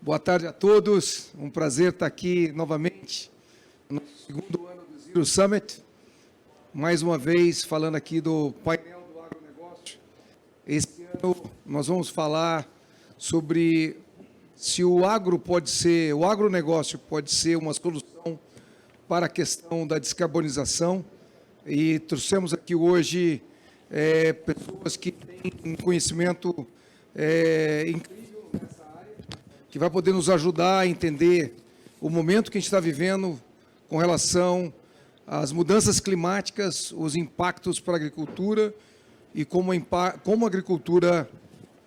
Boa tarde a todos, um prazer estar aqui novamente no segundo ano do Zero Summit, mais uma vez falando aqui do painel do agronegócio. Esse ano nós vamos falar sobre se o agronegócio pode ser uma solução para a questão da descarbonização, e trouxemos aqui hoje pessoas que têm um conhecimento incrível nessa área, que vai poder nos ajudar a entender o momento que a gente está vivendo com relação às mudanças climáticas, os impactos para a agricultura e como a agricultura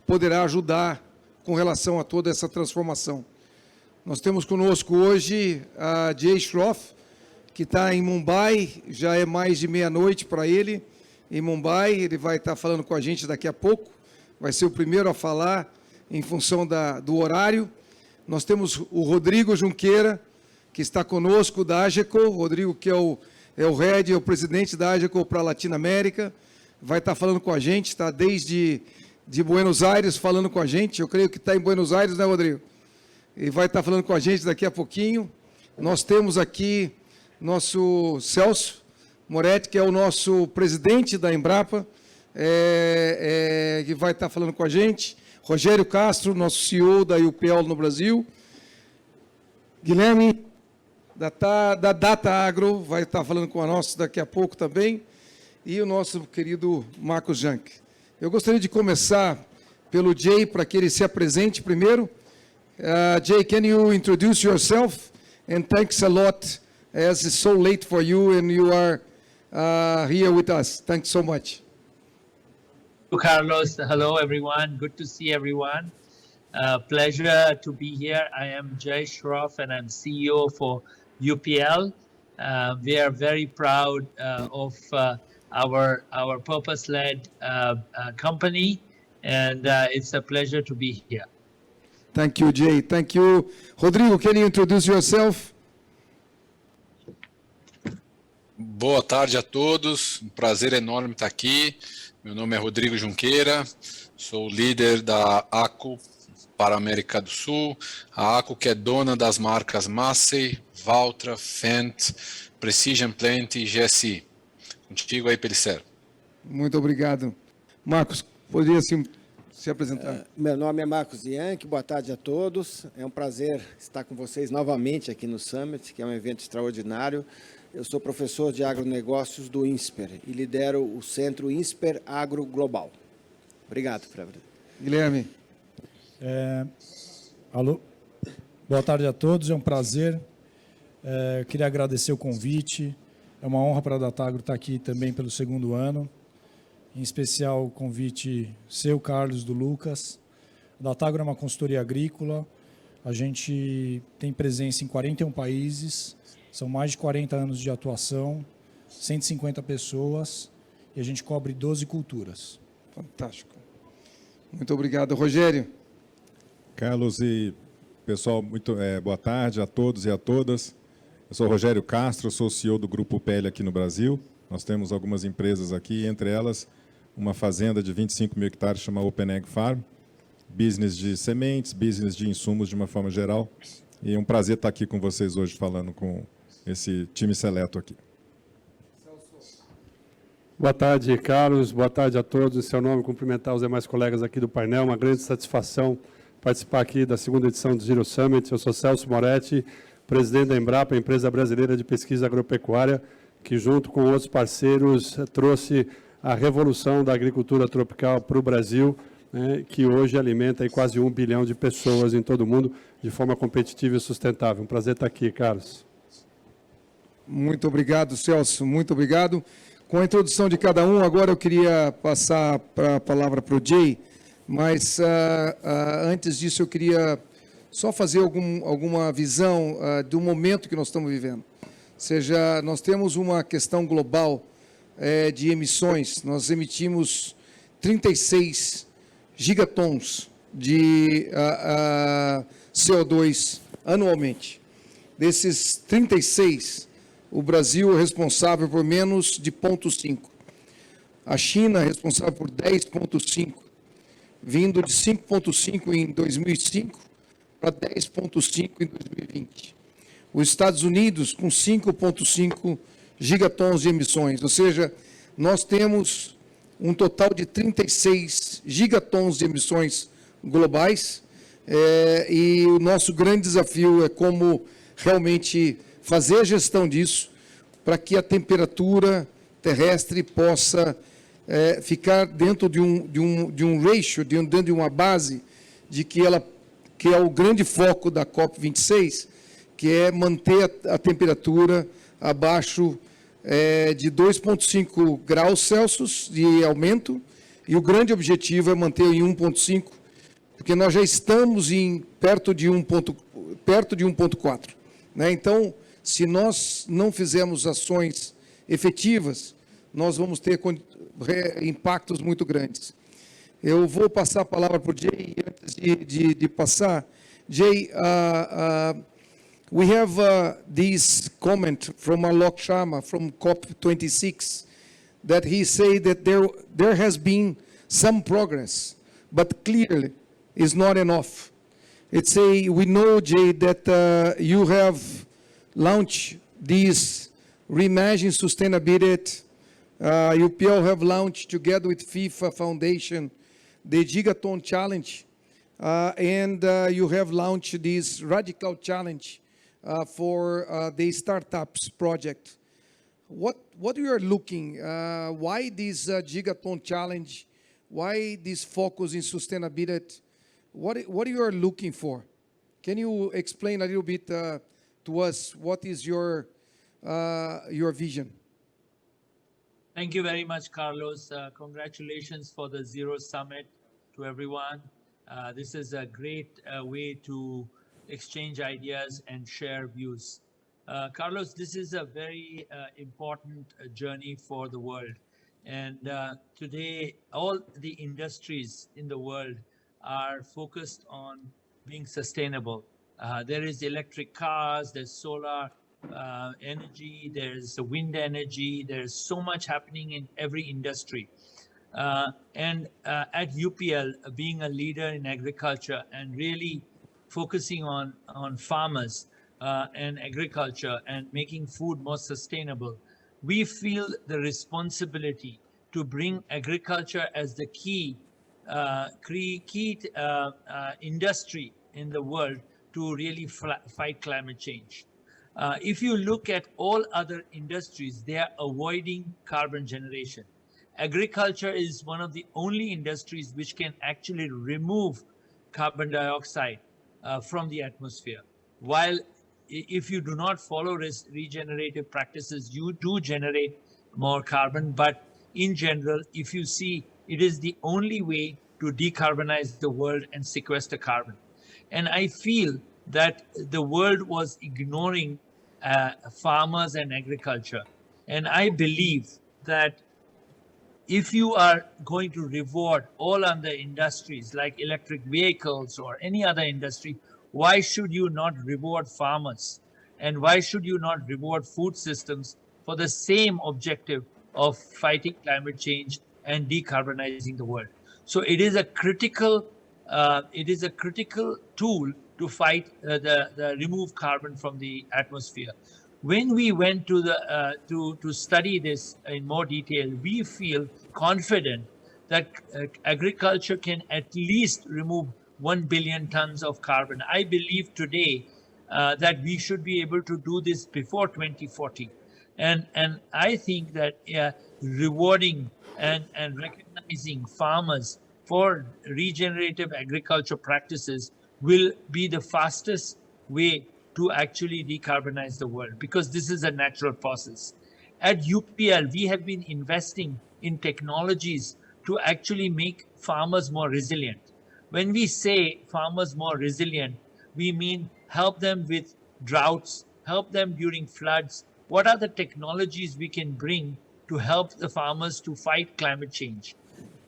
poderá ajudar com relação a toda essa transformação. Nós temos conosco hoje a Jay Shroff, que está em Mumbai, já é mais de meia-noite para ele, em Mumbai. Ele vai estar falando com a gente daqui a pouco, vai ser o primeiro a falar em função do horário. Nós temos o Rodrigo Junqueira, que está conosco da AGECO. O Rodrigo, que é o head, é o presidente da AGECO para a Latinoamérica, vai estar falando com a gente, está desde Buenos Aires falando com a gente. Eu creio que está em Buenos Aires, né, Rodrigo? E vai estar falando com a gente daqui a pouquinho. Nós temos aqui nosso Celso Moretti, que é o nosso presidente da Embrapa, que vai estar falando com a gente. Rogério Castro, nosso CEO da UPL no Brasil. Guilherme, da Data Agro, vai estar falando com a nossa daqui a pouco também. E o nosso querido Marcos Jank. Eu gostaria de começar pelo Jay, para que ele se apresente primeiro. Jay, can you introduce yourself? And thanks a lot, as it's so late for you and you are here with us. Thanks so much. Carlos, hello everyone. Good to see everyone. Pleasure to be here. I am Jay Shroff and I'm CEO for UPL. We are very proud of our purpose-led company, and it's a pleasure to be here. Thank you, Jay. Thank you. Rodrigo, can you introduce yourself? Boa tarde a todos, um prazer enorme estar aqui. Meu nome é Rodrigo Junqueira, sou líder da ACO para a América do Sul. A ACO, que é dona das marcas Massey, Valtra, Fendt, Precision Plant e GSI. Contigo aí, Pellicer. Muito obrigado. Marcos, poderia se apresentar? Meu nome é Marcos Jank, boa tarde a todos. É um prazer estar com vocês novamente aqui no Summit, que é um evento extraordinário. Eu sou professor de agronegócios do INSPER e lidero o centro INSPER Agro Global. Obrigado, Fred. Guilherme. Alô, boa tarde a todos, é um prazer. Queria agradecer o convite. É uma honra para a Datagro estar aqui também pelo segundo ano. Em especial o convite seu, Carlos, do Lucas. A Datagro é uma consultoria agrícola. A gente tem presença em 41 países. São mais de 40 anos de atuação, 150 pessoas, e a gente cobre 12 culturas. Fantástico. Muito obrigado. Rogério. Carlos e pessoal, boa tarde a todos e a todas. Eu sou Rogério Castro, sou CEO do Grupo UPL aqui no Brasil. Nós temos algumas empresas aqui, entre elas uma fazenda de 25 mil hectares chamada Open Ag Farm, business de sementes, business de insumos de uma forma geral. E é um prazer estar aqui com vocês hoje falando com esse time seleto aqui. Boa tarde, Carlos. Boa tarde a todos. Em seu nome, cumprimentar os demais colegas aqui do painel. Uma grande satisfação participar aqui da segunda edição do Zero Summit. Eu sou Celso Moretti, presidente da Embrapa, empresa brasileira de pesquisa agropecuária, que junto com outros parceiros trouxe a revolução da agricultura tropical para o Brasil, né, que hoje alimenta aí quase 1 bilhão de pessoas em todo o mundo de forma competitiva e sustentável. Um prazer estar aqui, Carlos. Muito obrigado, Celso. Muito obrigado. Com a introdução de cada um, agora eu queria passar a palavra para o Jay, mas antes disso eu queria só fazer alguma visão do momento que nós estamos vivendo. Ou seja, nós temos uma questão global de emissões. Nós emitimos 36 gigatons de CO2 anualmente. Desses 36, o Brasil é responsável por menos de 0,5. A China é responsável por 10,5, vindo de 5,5 em 2005 para 10,5 em 2020. Os Estados Unidos com 5,5 gigatons de emissões, ou seja, nós temos um total de 36 gigatons de emissões globais, e o nosso grande desafio é como realmente fazer a gestão disso para que a temperatura terrestre possa ficar dentro de um ratio, dentro de uma base de que é o grande foco da COP26, que é manter a temperatura abaixo de 2,5 graus Celsius de aumento, e o grande objetivo é manter em 1,5, porque nós já estamos perto de 1,4. Né? Então, se nós não fizermos ações efetivas, nós vamos ter impactos muito grandes. Eu vou passar a palavra para o Jay, e antes de passar, Jay, we have this comment from Alok Sharma from COP26 that he said that there has been some progress, but clearly is not enough. It's we know, Jay, that you have launched this Reimagine Sustainability. UPL have launched together with FIFA Foundation the Gigaton Challenge, and you have launched this Radical Challenge for the Startups project. What you are looking, why this Gigaton Challenge, why this focus in sustainability, what you are looking for? Can you explain a little bit to us what is your vision? Thank you very much, Carlos. Congratulations for the Zero Summit to everyone. This is a great way to exchange ideas and share views. Carlos, this is a very important journey for the world. And today, all the industries in the world are focused on being sustainable. There is electric cars, there's solar energy, there's wind energy, there's so much happening in every industry. And at UPL, being a leader in agriculture and really focusing on farmers and agriculture and making food more sustainable, we feel the responsibility to bring agriculture as the key industry in the world to really fight climate change. If you look at all other industries, they are avoiding carbon generation. Agriculture is one of the only industries which can actually remove carbon dioxide from the atmosphere. While if you do not follow regenerative practices, you do generate more carbon. But in general, if you see, it is the only way to decarbonize the world and sequester carbon. And I feel that the world was ignoring farmers and agriculture. And I believe that if you are going to reward all other industries like electric vehicles or any other industry, why should you not reward farmers? And why should you not reward food systems for the same objective of fighting climate change and decarbonizing the world? So it is a critical tool to fight the remove carbon from the atmosphere. When we went to to study this in more detail, we feel confident that agriculture can at least remove 1 billion tons of carbon. I believe today that we should be able to do this before 2040. And I think that rewarding and recognizing farmers for regenerative agriculture practices will be the fastest way to actually decarbonize the world, because this is a natural process. At UPL, we have been investing in technologies to actually make farmers more resilient. When we say farmers more resilient, we mean help them with droughts, help them during floods. What are the technologies we can bring to help the farmers to fight climate change?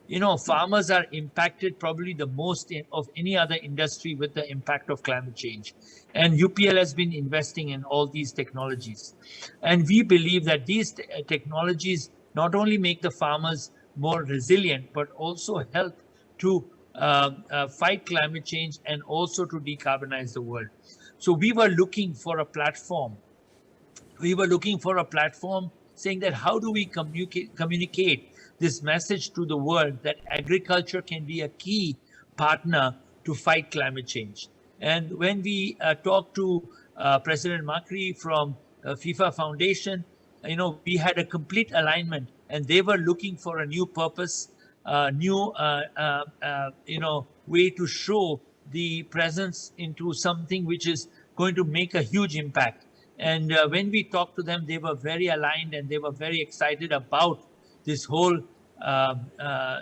You know, farmers are impacted probably the most of any other industry with the impact of climate change. And UPL has been investing in all these technologies. And we believe that these technologies not only make the farmers more resilient, but also help to fight climate change and also to decarbonize the world. So we were looking for a platform. We were looking for a platform saying that how do we communicate this message to the world that agriculture can be a key partner to fight climate change. And when we talked to President Macri from FIFA Foundation, we had a complete alignment, and they were looking for a new purpose, new way to show the presence into something which is going to make a huge impact. And when we talked to them, they were very aligned and they were very excited about this whole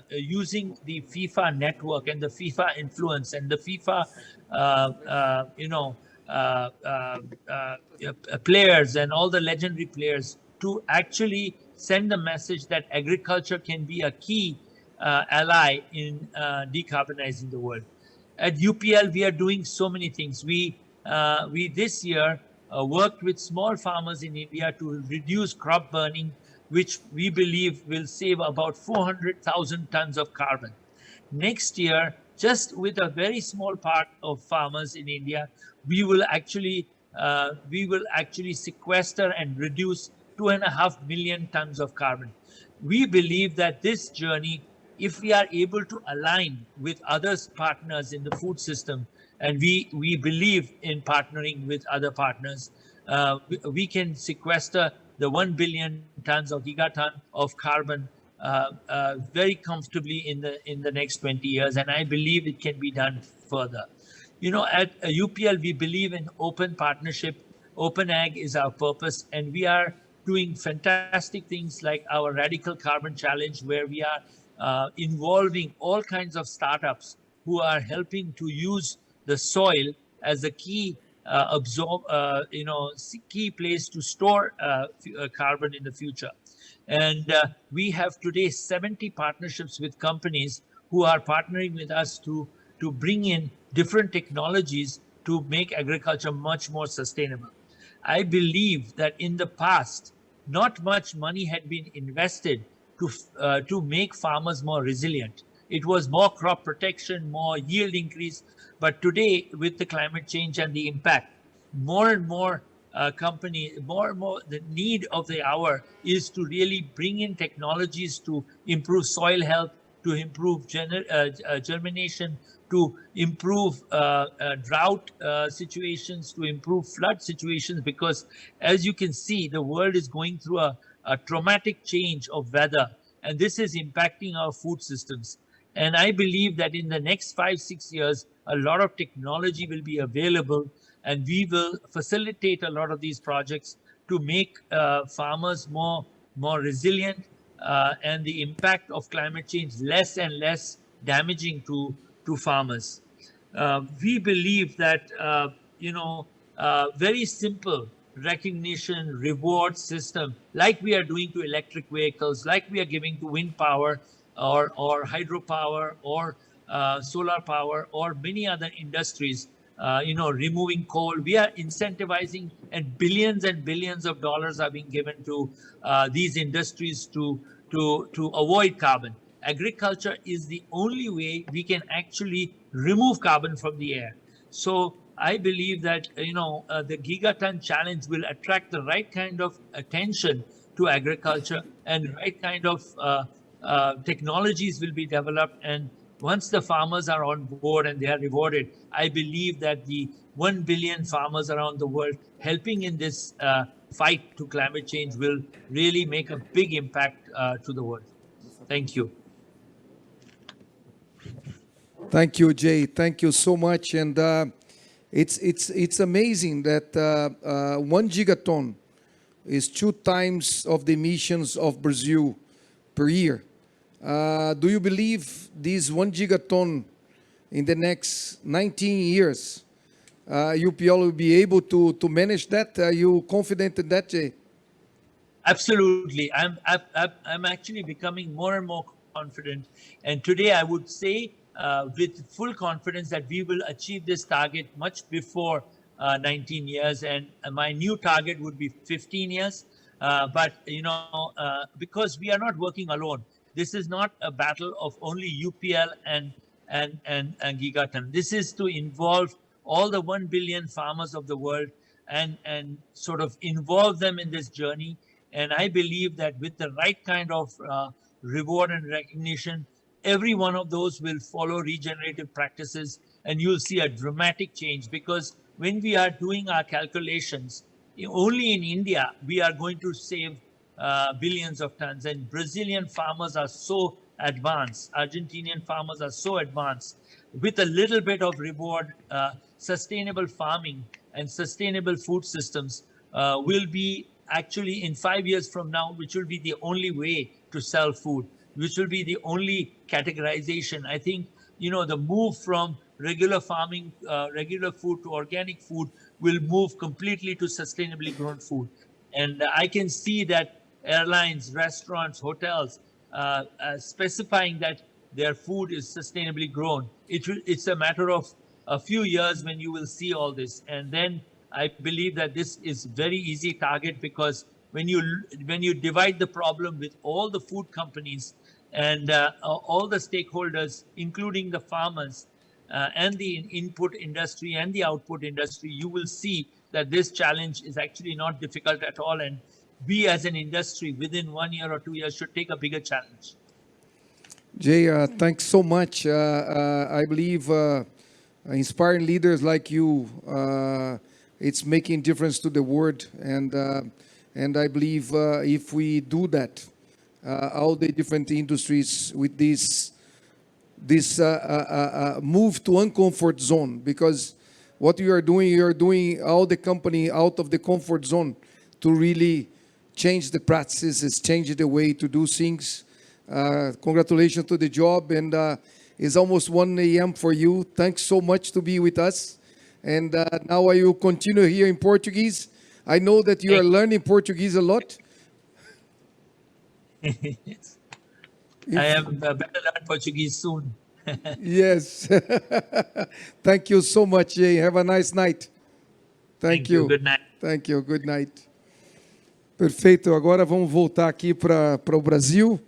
using the FIFA network and the FIFA influence and the FIFA, players and all the legendary players to actually send the message that agriculture can be a key ally in decarbonizing the world. At UPL, we are doing so many things. We this year worked with small farmers in India to reduce crop burning, which we believe will save about 400,000 tons of carbon. Next year, just with a very small part of farmers in India, we will actually sequester and reduce 2.5 million tons of carbon. We believe that this journey, if we are able to align with other partners in the food system, and we believe in partnering with other partners, we can sequester the 1 billion tons of gigaton of carbon very comfortably in the next 20 years, and I believe it can be done further. At UPL, we believe in open partnership. Open Ag is our purpose, and we are doing fantastic things like our Radical Carbon Challenge, where we are involving all kinds of startups who are helping to use the soil as a key key place to store carbon in the future. And we have today 70 partnerships with companies who are partnering with us to bring in different technologies to make agriculture much more sustainable. I believe that in the past, not much money had been invested to make farmers more resilient. It was more crop protection, more yield increase. But today, with the climate change and the impact, more and more the need of the hour is to really bring in technologies to improve soil health, to improve germination, to improve drought situations, to improve flood situations, because as you can see, the world is going through a traumatic change of weather, and this is impacting our food systems. And I believe that in the next 5-6 years, a lot of technology will be available, and we will facilitate a lot of these projects to make farmers more resilient and the impact of climate change less and less damaging to farmers. We believe that, very simple recognition, reward system, like we are doing to electric vehicles, like we are giving to wind power or hydropower or solar power or many other industries, removing coal. We are incentivizing, and billions of dollars are being given to these industries to avoid carbon. Agriculture is the only way we can actually remove carbon from the air. So I believe that the Gigaton Challenge will attract the right kind of attention to agriculture, and the right kind of technologies will be developed. And once the farmers are on board and they are rewarded, I believe that the 1 billion farmers around the world helping in this fight to climate change will really make a big impact to the world. Thank you. Thank you, Jay. Thank you so much. And it's amazing that 1 gigaton is 2 times of the emissions of Brazil per year. Do you believe this 1 gigaton in the next 19 years, UPL will be able to manage that? Are you confident in that, Jay? Absolutely. I'm actually becoming more and more confident. And today I would say with full confidence that we will achieve this target much before 19 years. And my new target would be 15 years. But, because we are not working alone. This is not a battle of only UPL and and gigaton. This is to involve all the 1 billion farmers of the world and sort of involve them in this journey. And I believe that with the right kind of reward and recognition, every one of those will follow regenerative practices, and you'll see a dramatic change. Because when we are doing our calculations, only in India, we are going to save billions of tons. And Brazilian farmers are so advanced. Argentinian farmers are so advanced. With a little bit of reward, sustainable farming and sustainable food systems will be actually in 5 years from now, which will be the only way to sell food, which will be the only categorization. I think, you know, the move from regular farming, regular food to organic food will move completely to sustainably grown food. And I can see that airlines, restaurants, hotels specifying that their food is sustainably grown. It's a matter of a few years when you will see all this. And then I believe that this is very easy target, because when you divide the problem with all the food companies and all the stakeholders, including the farmers and the input industry and the output industry, you will see that this challenge is actually not difficult at all. And we as an industry within 1 year or 2 years should take a bigger challenge. Jay, thanks so much. I believe inspiring leaders like you, it's making difference to the world, and I believe if we do that, all the different industries with this move to uncomfort zone, because what you are doing all the company out of the comfort zone to really change the practices, change the way to do things. Congratulations to the job, and it's almost 1 a.m. for you. Thanks so much to be with us. And now I will continue here in Portuguese. I know that you are learning Portuguese a lot. Yes. I am better learn Portuguese soon. Yes. Thank you so much, Jay. Have a nice night. Thank you. Good night. Thank you. Good night. Perfeito. Agora vamos voltar aqui para o Brasil.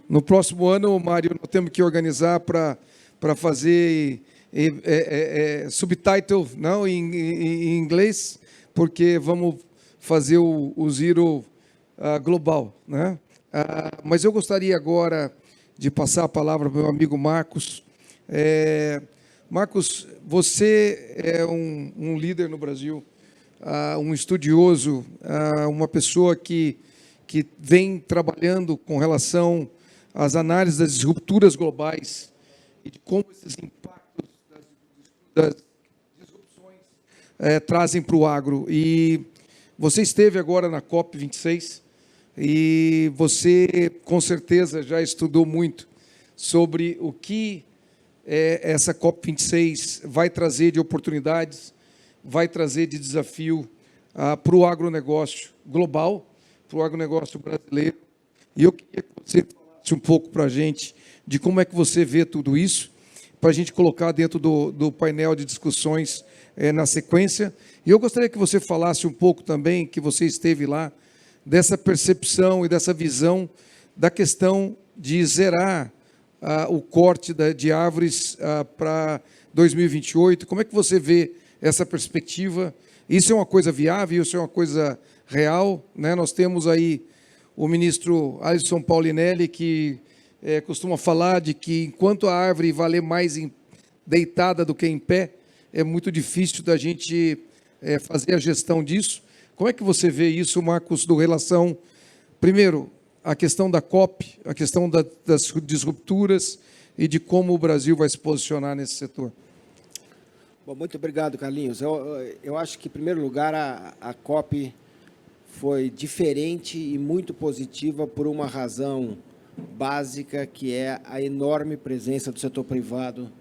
No próximo ano, Mário, nós temos que organizar para fazer subtitle não em inglês, porque vamos fazer o Zero global, né? Mas eu gostaria agora de passar a palavra para o meu amigo Marcos. Marcos, você é um líder no Brasil, um estudioso, uma pessoa que vem trabalhando com relação às análises das disrupturas globais e de como esses impactos das disrupções trazem para o agro. E você esteve agora na COP26 e você, com certeza, já estudou muito sobre o que essa COP26 vai trazer de oportunidades, vai trazer de desafio para o agronegócio global, para o agronegócio brasileiro. E eu queria que você falasse um pouco para a gente de como é que você vê tudo isso, para a gente colocar dentro do painel de discussões na sequência. E eu gostaria que você falasse um pouco também, que você esteve lá, dessa percepção e dessa visão da questão de zerar o corte de árvores para 2028. Como é que você vê essa perspectiva? Isso é uma coisa viável? Isso é uma coisa real, né? Nós temos aí o ministro Alisson Paulinelli, que costuma falar de que enquanto a árvore valer mais deitada do que em pé, é muito difícil da gente fazer a gestão disso. Como é que você vê isso, Marcos, do relação, primeiro, a questão da COP, a questão das disrupturas e de como o Brasil vai se posicionar nesse setor? Bom, muito obrigado, Carlinhos. Eu acho que, em primeiro lugar, a COP foi diferente e muito positiva por uma razão básica, que é a enorme presença do setor privado,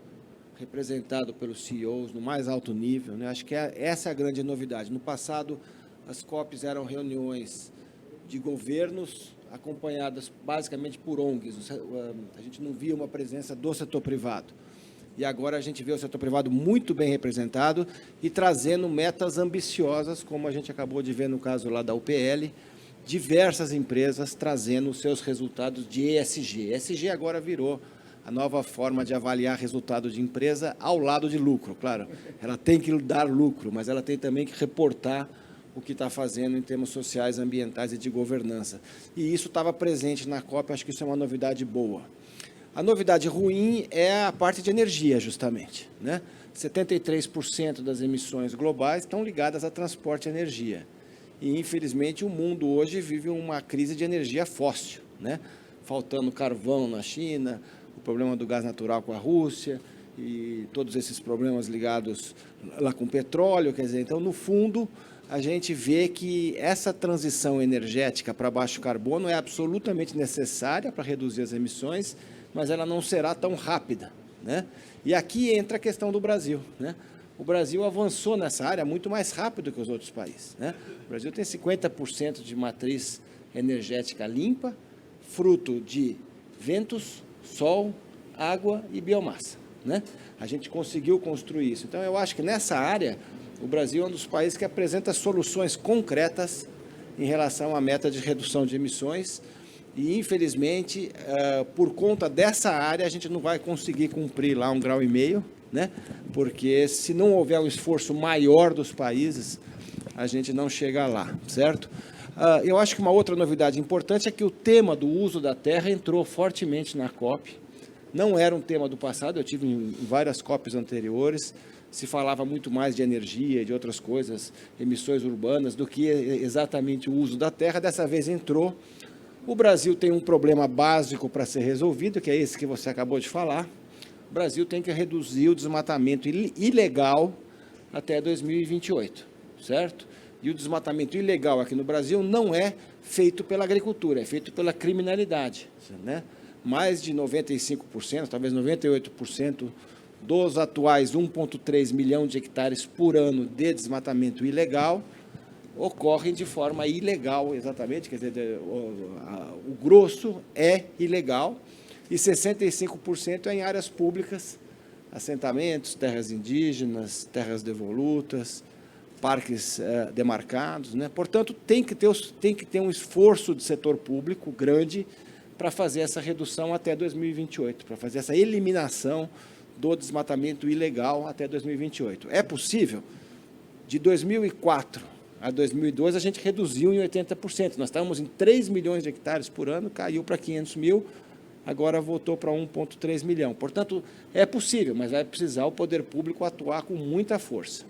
representado pelos CEOs no mais alto nível, né? Acho que essa é a grande novidade. No passado, as COPs eram reuniões de governos acompanhadas basicamente por ONGs. A gente não via uma presença do setor privado. E agora a gente vê o setor privado muito bem representado e trazendo metas ambiciosas, como a gente acabou de ver no caso lá da UPL, diversas empresas trazendo os seus resultados de ESG. ESG agora virou a nova forma de avaliar resultado de empresa ao lado de lucro. Claro, ela tem que dar lucro, mas ela tem também que reportar o que está fazendo em termos sociais, ambientais e de governança. E isso estava presente na COP, acho que isso é uma novidade boa. A novidade ruim é a parte de energia, justamente, né? 73% das emissões globais estão ligadas a transporte e energia. E, infelizmente, o mundo hoje vive uma crise de energia fóssil, né? Faltando carvão na China, o problema do gás natural com a Rússia e todos esses problemas ligados lá com petróleo. Quer dizer, então, no fundo, a gente vê que essa transição energética para baixo carbono é absolutamente necessária para reduzir as emissões, mas ela não será tão rápida, né? E aqui entra a questão do Brasil, né? O Brasil avançou nessa área muito mais rápido que os outros países, né? O Brasil tem 50% de matriz energética limpa, fruto de ventos, sol, água e biomassa, né? A gente conseguiu construir isso. Então, eu acho que nessa área, o Brasil é um dos países que apresenta soluções concretas em relação à meta de redução de emissões e, infelizmente, por conta dessa área, a gente não vai conseguir cumprir lá 1,5 graus, né? Porque se não houver um esforço maior dos países, a gente não chega lá, certo? Eu acho que uma outra novidade importante é que o tema do uso da terra entrou fortemente na COP. Não era um tema do passado, eu tive em várias COPs anteriores, se falava muito mais de energia e de outras coisas, emissões urbanas, do que exatamente o uso da terra. Dessa vez entrou. O Brasil tem um problema básico para ser resolvido, que é esse que você acabou de falar. O Brasil tem que reduzir o desmatamento ilegal até 2028, certo? E o desmatamento ilegal aqui no Brasil não é feito pela agricultura, é feito pela criminalidade, né? Mais de 95%, talvez 98% dos atuais 1,3 milhão de hectares por ano de desmatamento ilegal ocorrem de forma ilegal, exatamente, quer dizer, o grosso é ilegal, e 65% é em áreas públicas, assentamentos, terras indígenas, terras devolutas, parques demarcados, né? Portanto, tem que ter um esforço do setor público grande para fazer essa redução até 2028, para fazer essa eliminação do desmatamento ilegal até 2028. É possível? De 2004 a 2002, a gente reduziu em 80%. Nós estávamos em 3 milhões de hectares por ano, caiu para 500 mil, agora voltou para 1,3 milhão. Portanto, é possível, mas vai precisar o poder público atuar com muita força.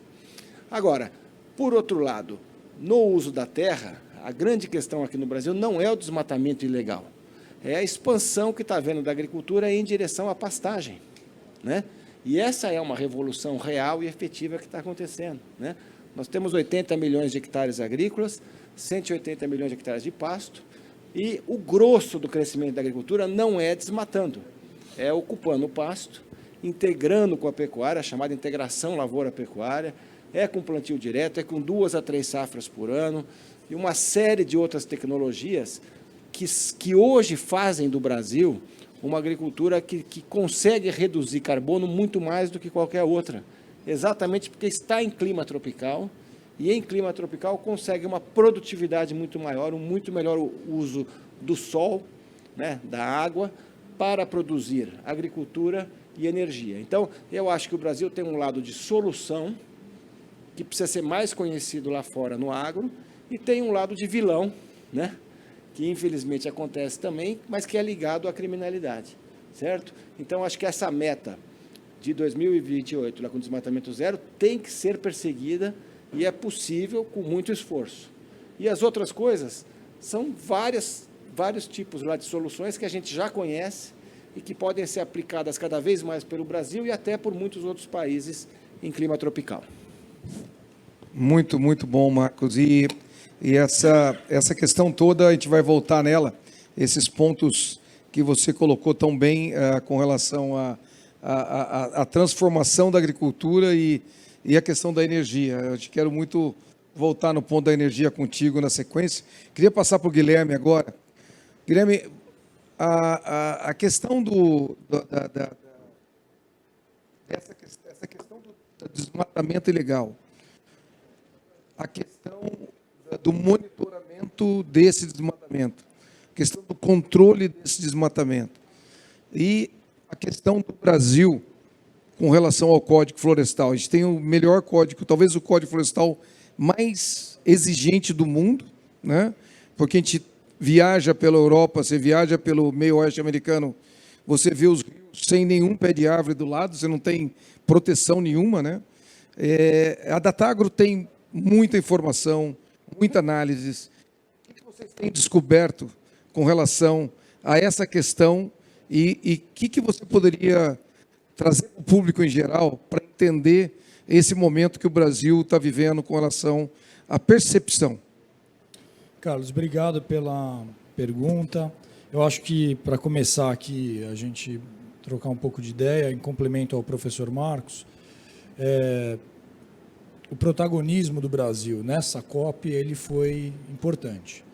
Agora, por outro lado, no uso da terra, a grande questão aqui no Brasil não é o desmatamento ilegal, é a expansão que está havendo da agricultura em direção à pastagem, né? E essa é uma revolução real e efetiva que está acontecendo, né? Nós temos 80 milhões de hectares agrícolas, 180 milhões de hectares de pasto, e o grosso do crescimento da agricultura não é desmatando, é ocupando o pasto, integrando com a pecuária, a chamada integração lavoura-pecuária, é com plantio direto, é com 2 a 3 safras por ano, e uma série de outras tecnologias que hoje fazem do Brasil uma agricultura que consegue reduzir carbono muito mais do que qualquer outra, exatamente porque está em clima tropical, e em clima tropical consegue uma produtividade muito maior, um muito melhor uso do sol, né, da água, para produzir agricultura e energia. Então, eu acho que o Brasil tem um lado de solução, que precisa ser mais conhecido lá fora no agro, e tem um lado de vilão, né, que infelizmente acontece também, mas que é ligado à criminalidade, certo? Então, acho que essa meta de 2028, lá com desmatamento zero, tem que ser perseguida e é possível com muito esforço. E as outras coisas são vários tipos lá de soluções que a gente já conhece e que podem ser aplicadas cada vez mais pelo Brasil e até por muitos outros países em clima tropical. Muito, muito bom, Marcos. E essa questão toda, a gente vai voltar nela, esses pontos que você colocou tão bem com relação à transformação da agricultura e a questão da energia. Eu te quero muito voltar no ponto da energia contigo na sequência. Queria passar para o Guilherme agora. Guilherme, a questão essa questão do desmatamento ilegal, a questão do monitoramento desse desmatamento, a questão do controle desse desmatamento e a questão do Brasil com relação ao Código Florestal. A gente tem o melhor código, talvez o Código Florestal mais exigente do mundo, né? Porque a gente viaja pela Europa, você viaja pelo meio oeste americano, você vê os rios sem nenhum pé de árvore do lado, você não tem proteção nenhuma, né? A Datagro tem muita informação, muita análise. O que vocês têm descoberto com relação a essa questão e o que você poderia trazer para o público em geral para entender esse momento que o Brasil está vivendo com relação à percepção? Carlos, obrigado pela pergunta. Eu acho que, para começar aqui, a gente trocar um pouco de ideia, em complemento ao professor Marcos, o protagonismo do Brasil nessa COP ele foi importante.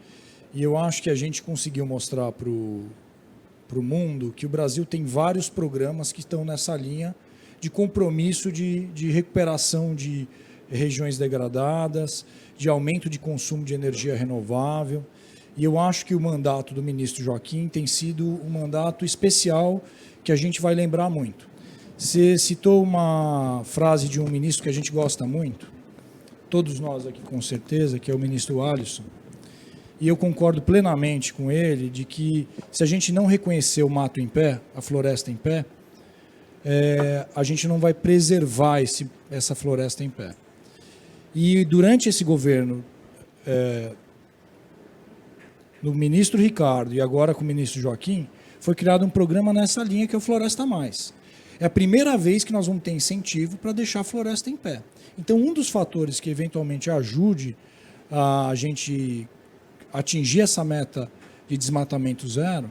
E eu acho que a gente conseguiu mostrar para o mundo que o Brasil tem vários programas que estão nessa linha de compromisso de recuperação de regiões degradadas, de aumento de consumo de energia renovável. E eu acho que o mandato do ministro Joaquim tem sido um mandato especial que a gente vai lembrar muito. Você citou uma frase de um ministro que a gente gosta muito, todos nós aqui com certeza, que é o ministro Alisson, e eu concordo plenamente com ele de que se a gente não reconhecer o mato em pé, a floresta em pé, a gente não vai preservar essa floresta em pé. E durante esse governo, do ministro Ricardo e agora com o ministro Joaquim, foi criado um programa nessa linha que é o Floresta Mais. É a primeira vez que nós vamos ter incentivo para deixar a floresta em pé. Então, um dos fatores que eventualmente ajude a gente atingir essa meta de desmatamento zero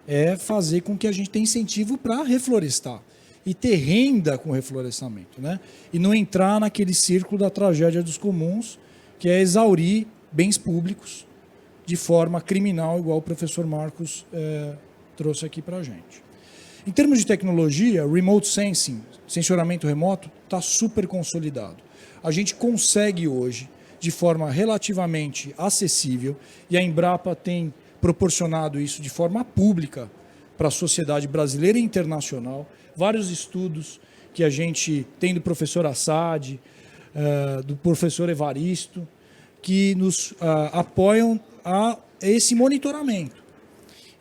é fazer com que a gente tenha incentivo para reflorestar e ter renda com o reflorestamento, né? E não entrar naquele círculo da tragédia dos comuns, que é exaurir bens públicos de forma criminal, igual o professor Marcos trouxe aqui para a gente. Em termos de tecnologia, remote sensing, sensoramento remoto, está super consolidado. A gente consegue hoje, de forma relativamente acessível, e a Embrapa tem proporcionado isso de forma pública para a sociedade brasileira e internacional, vários estudos que a gente tem do professor Assad, do professor Evaristo, que nos apoiam a esse monitoramento.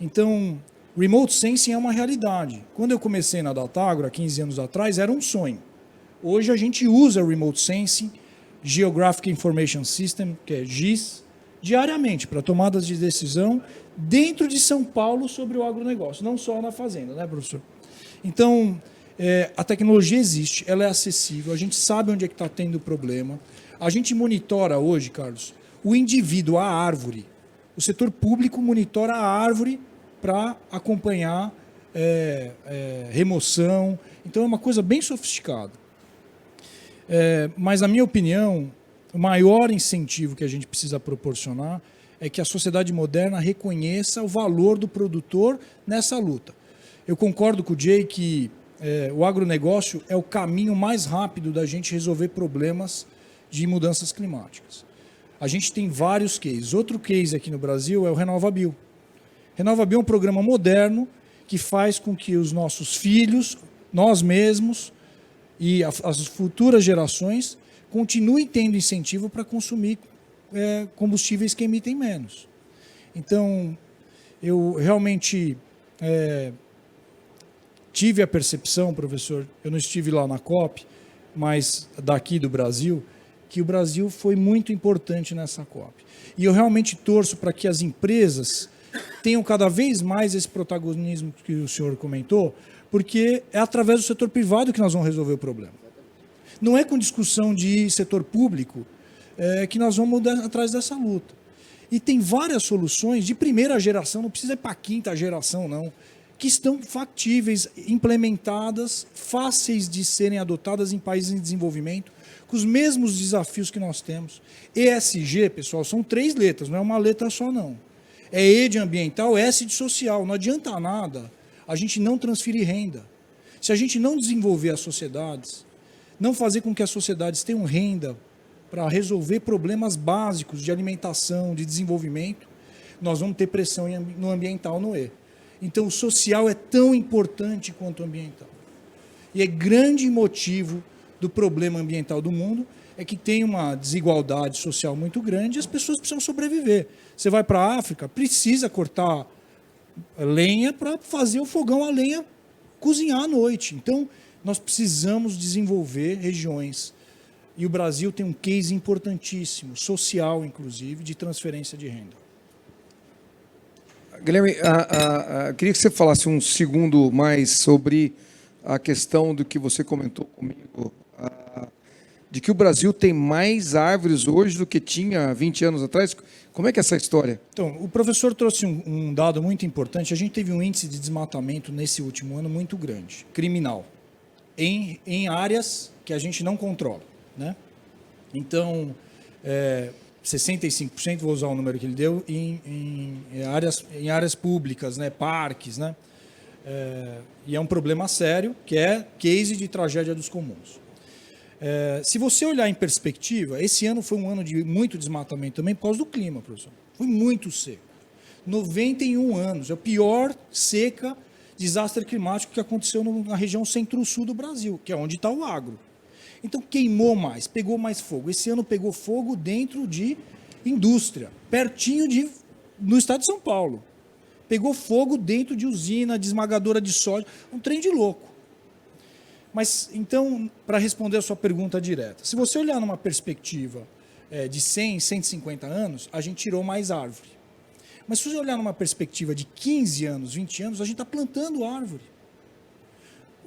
Então, remote sensing é uma realidade. Quando eu comecei na Datagro, há 15 anos atrás, era um sonho. Hoje a gente usa remote sensing, Geographic Information System, que é GIS, diariamente para tomadas de decisão dentro de São Paulo sobre o agronegócio, não só na fazenda, né, professor? Então, a tecnologia existe, ela é acessível, a gente sabe onde é que está tendo o problema. A gente monitora hoje, Carlos, o indivíduo, a árvore. O setor público monitora a árvore para acompanhar remoção. Então, é uma coisa bem sofisticada. Mas, na minha opinião, o maior incentivo que a gente precisa proporcionar é que a sociedade moderna reconheça o valor do produtor nessa luta. Eu concordo com o Jay que o agronegócio é o caminho mais rápido da gente resolver problemas de mudanças climáticas. A gente tem vários cases. Outro case aqui no Brasil é o RenovaBio. RenovaBio é um programa moderno que faz com que os nossos filhos, nós mesmos e as futuras gerações continuem tendo incentivo para consumir combustíveis que emitem menos. Então, eu realmente tive a percepção, professor, eu não estive lá na COP, mas daqui do Brasil, que o Brasil foi muito importante nessa COP. E eu realmente torço para que as empresas tenham cada vez mais esse protagonismo que o senhor comentou, porque é através do setor privado que nós vamos resolver o problema. Não é com discussão de setor público que nós vamos atrás dessa luta. E tem várias soluções de primeira geração, não precisa ir para a quinta geração, não, que estão factíveis, implementadas, fáceis de serem adotadas em países em desenvolvimento, com os mesmos desafios que nós temos. ESG, pessoal, são 3 letras, não é uma letra só, não. É E de ambiental, S de social. Não adianta nada a gente não transferir renda. Se a gente não desenvolver as sociedades, não fazer com que as sociedades tenham renda para resolver problemas básicos de alimentação, de desenvolvimento, nós vamos ter pressão no ambiental, no E. Então, o social é tão importante quanto o ambiental. E é grande motivo do problema ambiental do mundo é que tem uma desigualdade social muito grande e as pessoas precisam sobreviver. Você vai para a África, precisa cortar lenha para fazer o fogão a lenha cozinhar à noite. Então, nós precisamos desenvolver regiões. E o Brasil tem um case importantíssimo, social, inclusive, de transferência de renda. Guilherme, queria que você falasse um segundo mais sobre a questão do que você comentou comigo, de que o Brasil tem mais árvores hoje do que tinha 20 anos atrás. Como é que é essa história? Então, o professor trouxe um dado muito importante. A gente teve um índice de desmatamento nesse último ano muito grande, criminal, em áreas que a gente não controla, né? Então, 65%, vou usar o número que ele deu, em áreas públicas, né, parques, né? E é um problema sério, que é case de tragédia dos comuns. Se você olhar em perspectiva, esse ano foi um ano de muito desmatamento também por causa do clima, professor. Foi muito seco. 91 anos, é a pior seca, desastre climático que aconteceu na região centro-sul do Brasil, que é onde está o agro. Então, queimou mais, pegou mais fogo. Esse ano pegou fogo dentro de indústria, pertinho no estado de São Paulo. Pegou fogo dentro de usina, de esmagadora de soja, um trem de louco. Mas, então, para responder a sua pergunta direta, se você olhar numa perspectiva de 100, 150 anos, a gente tirou mais árvore. Mas se você olhar numa perspectiva de 15 anos, 20 anos, a gente está plantando árvore.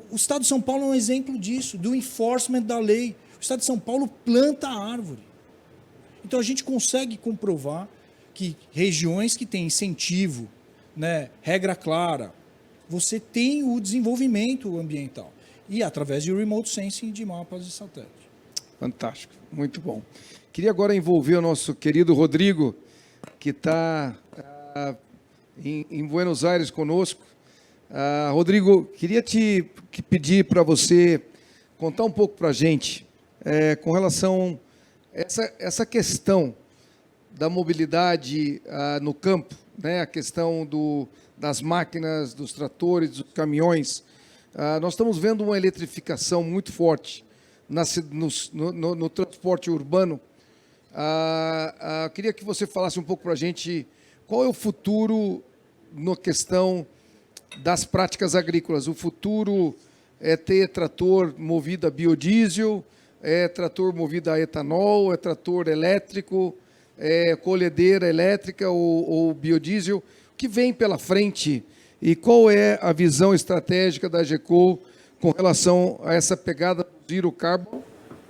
O Estado de São Paulo é um exemplo disso, do enforcement da lei. O Estado de São Paulo planta árvore. Então, a gente consegue comprovar que regiões que têm incentivo, né, regra clara, você tem o desenvolvimento ambiental. E através de remote sensing de mapas de satélite. Fantástico, muito bom. Queria agora envolver o nosso querido Rodrigo, que está em Buenos Aires conosco. Rodrigo, queria te pedir para você contar um pouco para a gente com relação a essa questão da mobilidade no campo, né? A questão das máquinas, dos tratores, dos caminhões. Nós estamos vendo uma eletrificação muito forte no transporte urbano. Queria que você falasse um pouco para a gente qual é o futuro na questão das práticas agrícolas. O futuro é ter trator movido a biodiesel, é trator movido a etanol, é trator elétrico, é colhedeira elétrica ou biodiesel. O que vem pela frente e qual é a visão estratégica da AGECO com relação a essa pegada do zero carbon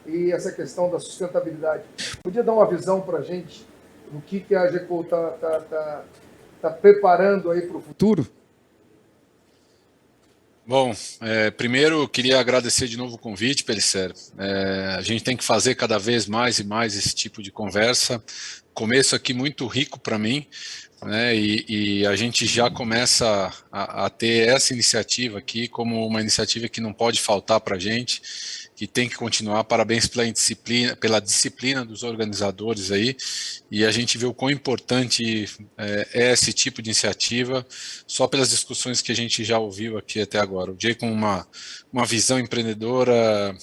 e essa questão da sustentabilidade? Podia dar uma visão para a gente do que a AGECO está preparando aí para o futuro? Bom, primeiro eu queria agradecer de novo o convite, Pellicer. A gente tem que fazer cada vez mais e mais esse tipo de conversa. Começo aqui muito rico para mim, né? E a gente já começa a ter essa iniciativa aqui como uma iniciativa que não pode faltar para a gente, que tem que continuar. Parabéns pela disciplina dos organizadores aí, e a gente vê o quão importante é esse tipo de iniciativa, só pelas discussões que a gente já ouviu aqui até agora. O Jay com uma visão empreendedora,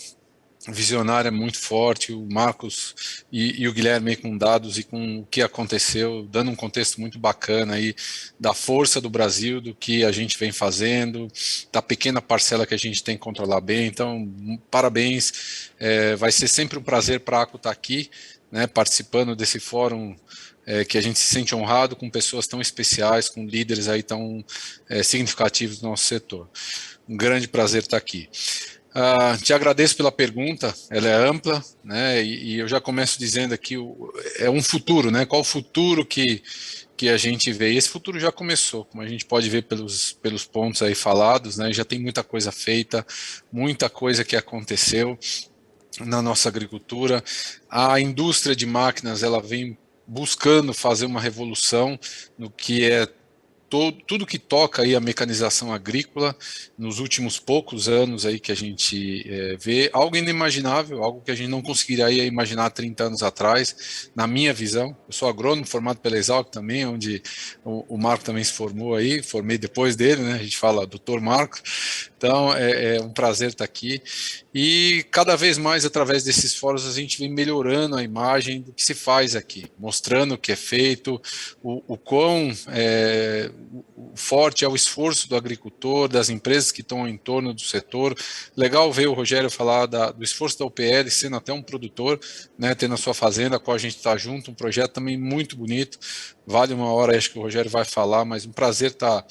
visionária muito forte, o Marcos e o Guilherme com dados e com o que aconteceu, dando um contexto muito bacana aí da força do Brasil, do que a gente vem fazendo, da pequena parcela que a gente tem que controlar bem. Então, parabéns, vai ser sempre um prazer para a ACO estar aqui, né, participando desse fórum que a gente se sente honrado com pessoas tão especiais, com líderes aí tão significativos do nosso setor. Um grande prazer estar aqui. Te agradeço pela pergunta, ela é ampla, né, e eu já começo dizendo aqui, é um futuro, né, qual o futuro que a gente vê? E esse futuro já começou, como a gente pode ver pelos pontos aí falados, né, já tem muita coisa feita, muita coisa que aconteceu na nossa agricultura. A indústria de máquinas, ela vem buscando fazer uma revolução no que é tudo que toca aí a mecanização agrícola, nos últimos poucos anos aí que a gente vê, algo inimaginável, algo que a gente não conseguiria imaginar 30 anos atrás, na minha visão. Eu sou agrônomo formado pela Exalc também, onde o Marco também se formou aí, formei depois dele, né? A gente fala doutor Marco. Então, é um prazer estar aqui. E cada vez mais, através desses fóruns, a gente vem melhorando a imagem do que se faz aqui, mostrando o que é feito, o quão forte é o esforço do agricultor, das empresas que estão em torno do setor. Legal ver o Rogério falar do esforço da UPL, sendo até um produtor, né, tendo a sua fazenda, a qual a gente está junto, um projeto também muito bonito. Vale uma hora, acho que o Rogério vai falar, mas um prazer estar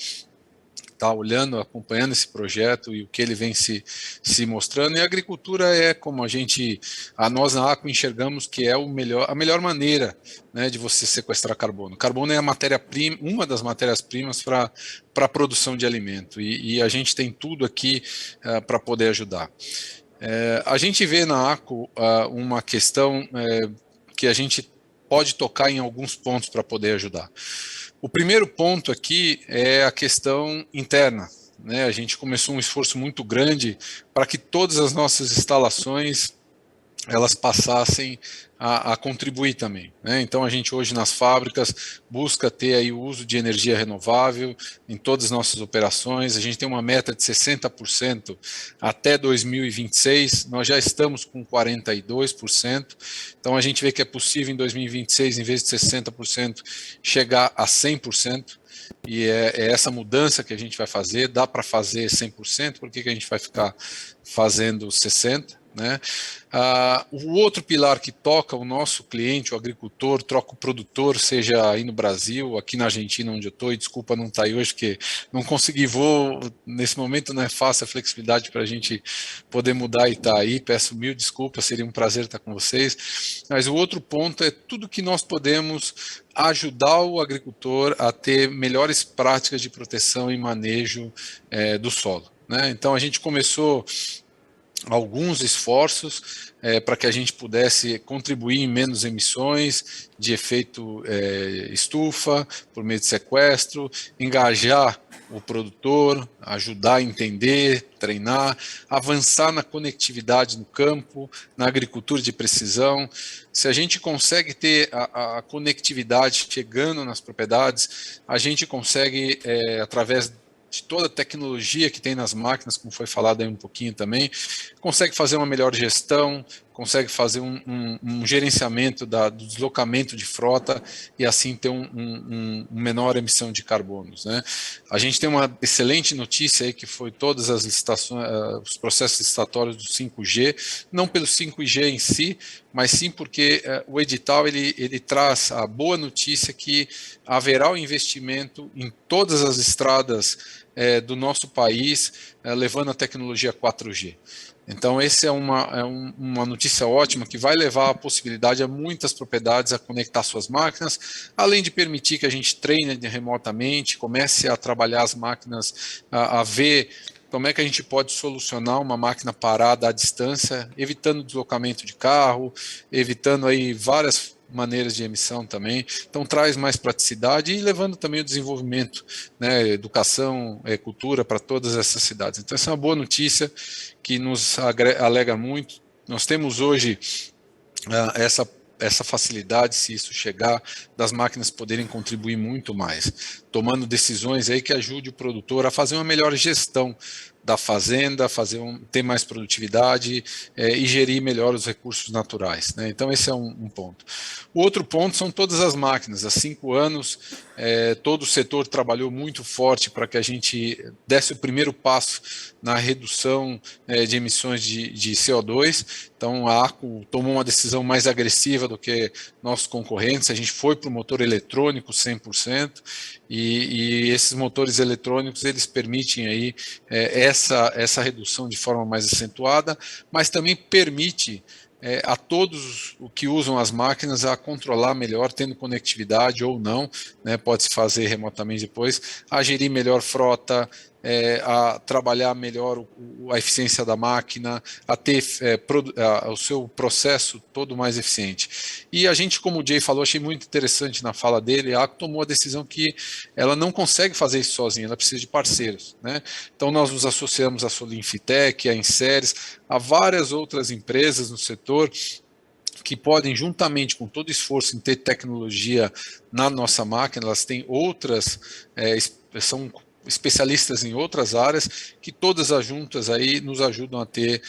olhando, acompanhando esse projeto e o que ele vem se mostrando. E a agricultura é como nós na ACO enxergamos que é a melhor maneira, né, de você sequestrar carbono. Carbono é a matéria-prima, uma das matérias-primas para a produção de alimento, e a gente tem tudo aqui para poder ajudar. A gente vê na ACO uma questão que a gente pode tocar em alguns pontos para poder ajudar. O primeiro ponto aqui é a questão interna, né? A gente começou um esforço muito grande para que todas as nossas instalações elas passassem a contribuir também, né? Então a gente hoje nas fábricas busca ter aí o uso de energia renovável em todas as nossas operações. A gente tem uma meta de 60% até 2026, nós já estamos com 42%, então a gente vê que é possível em 2026, em vez de 60%, chegar a 100%. E é essa mudança que a gente vai fazer. Dá para fazer 100%, por que a gente vai ficar fazendo 60%? Né? O outro pilar que toca o nosso cliente, o agricultor, troca o produtor, seja aí no Brasil, aqui na Argentina, onde eu estou, e desculpa não estar aí hoje, porque não consegui voo, nesse momento não é fácil a flexibilidade para a gente poder mudar e estar aí, peço mil desculpas, seria um prazer estar com vocês. Mas o outro ponto é tudo que nós podemos ajudar o agricultor a ter melhores práticas de proteção e manejo do solo, né? Então a gente começou alguns esforços para que a gente pudesse contribuir em menos emissões de efeito estufa, por meio de sequestro, engajar o produtor, ajudar a entender, treinar, avançar na conectividade no campo, na agricultura de precisão. Se a gente consegue ter a conectividade chegando nas propriedades, a gente consegue, através de toda a tecnologia que tem nas máquinas, como foi falado aí um pouquinho também, consegue fazer uma melhor gestão, consegue fazer um gerenciamento do deslocamento de frota e assim ter uma menor emissão de carbonos, né? A gente tem uma excelente notícia aí que foi todas as licitações, os processos licitatórios do 5G, não pelo 5G em si, mas sim porque o edital ele traz a boa notícia que haverá o investimento em todas as estradas do nosso país, levando a tecnologia 4G. Então, essa é uma notícia ótima que vai levar a possibilidade a muitas propriedades a conectar suas máquinas, além de permitir que a gente treine remotamente, comece a trabalhar as máquinas, a ver como é que a gente pode solucionar uma máquina parada à distância, evitando deslocamento de carro, evitando aí várias maneiras de emissão também. Então traz mais praticidade e levando também o desenvolvimento, né, educação, cultura para todas essas cidades. Então essa é uma boa notícia que nos alegra muito. Nós temos hoje essa facilidade, se isso chegar, das máquinas poderem contribuir muito mais, tomando decisões aí que ajude o produtor a fazer uma melhor gestão da fazenda, ter mais produtividade e gerir melhor os recursos naturais, né? Então esse é um ponto. O outro ponto são todas as máquinas. Há 5 anos, todo o setor trabalhou muito forte para que a gente desse o primeiro passo na redução de emissões de CO2. Então a ACO tomou uma decisão mais agressiva do que nossos concorrentes. A gente foi para o motor eletrônico 100%, e esses motores eletrônicos eles permitem aí essa redução de forma mais acentuada, mas também permite a todos o que usam as máquinas a controlar melhor, tendo conectividade ou não, né, pode-se fazer remotamente depois, a gerir melhor frota, a trabalhar melhor a eficiência da máquina, a ter o seu processo todo mais eficiente. E a gente, como o Jay falou, achei muito interessante na fala dele, a ACO tomou a decisão que ela não consegue fazer isso sozinha, ela precisa de parceiros, né? Então nós nos associamos à Solinfitec, à Inseres, a várias outras empresas no setor que podem, juntamente com todo esforço em ter tecnologia na nossa máquina, elas têm outras, são especialistas em outras áreas, que todas as juntas aí nos ajudam a ter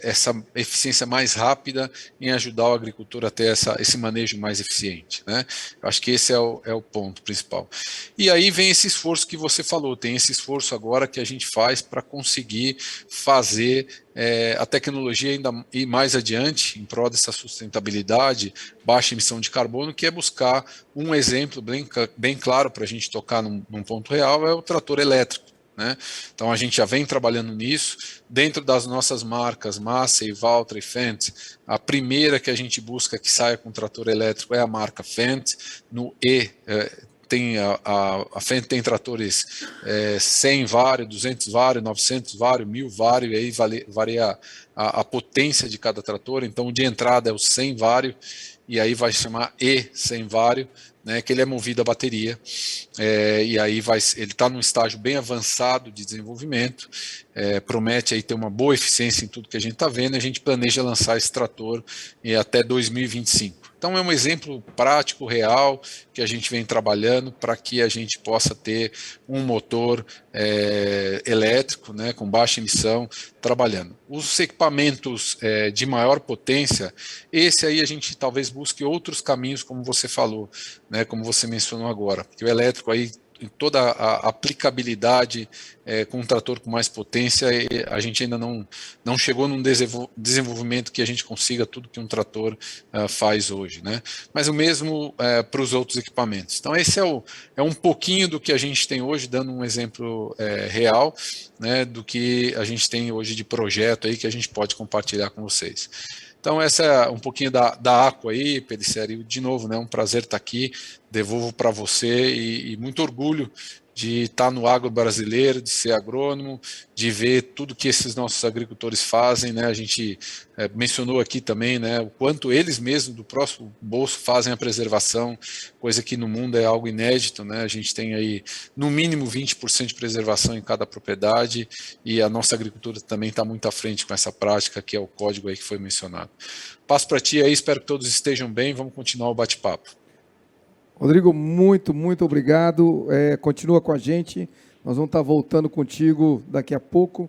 essa eficiência mais rápida em ajudar o agricultor a ter esse manejo mais eficiente, né? Eu acho que esse é o ponto principal. E aí vem esse esforço que você falou, tem esse esforço agora que a gente faz para conseguir fazer a tecnologia ainda ir mais adiante em prol dessa sustentabilidade, baixa emissão de carbono, que é buscar um exemplo bem claro para a gente tocar num ponto real, é o trator elétrico, né? Então a gente já vem trabalhando nisso, dentro das nossas marcas Massey, Valtra e Fendt, a primeira que a gente busca que saia com trator elétrico é a marca Fendt, no E, tem a Fendt tem tratores 100 vário, 200 vário, 900 vário, 1000 vário, e aí varia a potência de cada trator. Então o de entrada é o 100 vário, e aí vai chamar E100 vário, né, que ele é movido a bateria, e aí ele está num estágio bem avançado de desenvolvimento, promete aí ter uma boa eficiência em tudo que a gente está vendo, e a gente planeja lançar esse trator até 2025. Então é um exemplo prático, real, que a gente vem trabalhando para que a gente possa ter um motor elétrico, né, com baixa emissão, trabalhando. Os equipamentos de maior potência, esse aí a gente talvez busque outros caminhos, como você falou, né, como você mencionou agora, porque o elétrico aí, em toda a aplicabilidade com um trator com mais potência, a gente ainda não chegou num desenvolvimento que a gente consiga tudo que um trator faz hoje, né? Mas o mesmo para os outros equipamentos. Então esse é um pouquinho do que a gente tem hoje, dando um exemplo real, né, do que a gente tem hoje de projeto aí que a gente pode compartilhar com vocês. Então essa é um pouquinho da ACO aí, Pellicer, de novo, né, um prazer estar aqui, devolvo para você e muito orgulho de estar no agro brasileiro, de ser agrônomo, de ver tudo que esses nossos agricultores fazem, né? A gente mencionou aqui também, né, o quanto eles mesmos do próprio bolso fazem a preservação, coisa que no mundo é algo inédito, né? A gente tem aí no mínimo 20% de preservação em cada propriedade, e a nossa agricultura também está muito à frente com essa prática, que é o código aí que foi mencionado. Passo para ti aí, espero que todos estejam bem, vamos continuar o bate-papo. Rodrigo, muito obrigado. Continua com a gente. Nós vamos estar voltando contigo daqui a pouco.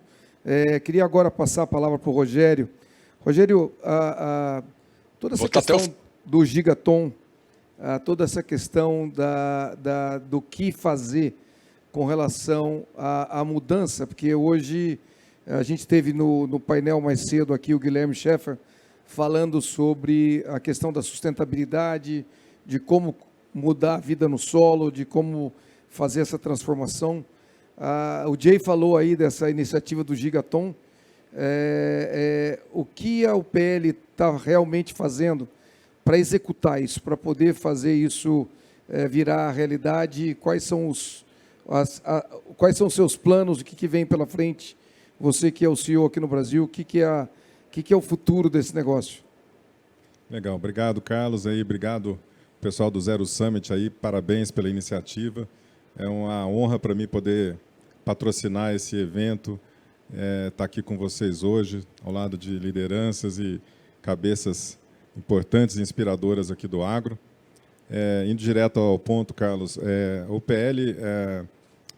Queria agora passar a palavra para o Rogério. Rogério, toda essa questão do Gigaton, toda essa questão do que fazer com relação à mudança, porque hoje a gente teve no painel mais cedo aqui o Guilherme Schaeffer falando sobre a questão da sustentabilidade, de como mudar a vida no solo, de como fazer essa transformação. O Jay falou aí dessa iniciativa do Gigaton. O que a UPL está realmente fazendo para executar isso, para poder fazer isso virar realidade? Quais são os seus planos, o que vem pela frente? Você que é o CEO aqui no Brasil, o que é o futuro desse negócio? Legal, obrigado, Carlos, aí, obrigado pessoal do Zero Summit aí, parabéns pela iniciativa. É uma honra para mim poder patrocinar esse evento, estar aqui com vocês hoje, ao lado de lideranças e cabeças importantes e inspiradoras aqui do agro. Indo direto ao ponto, Carlos, o PL,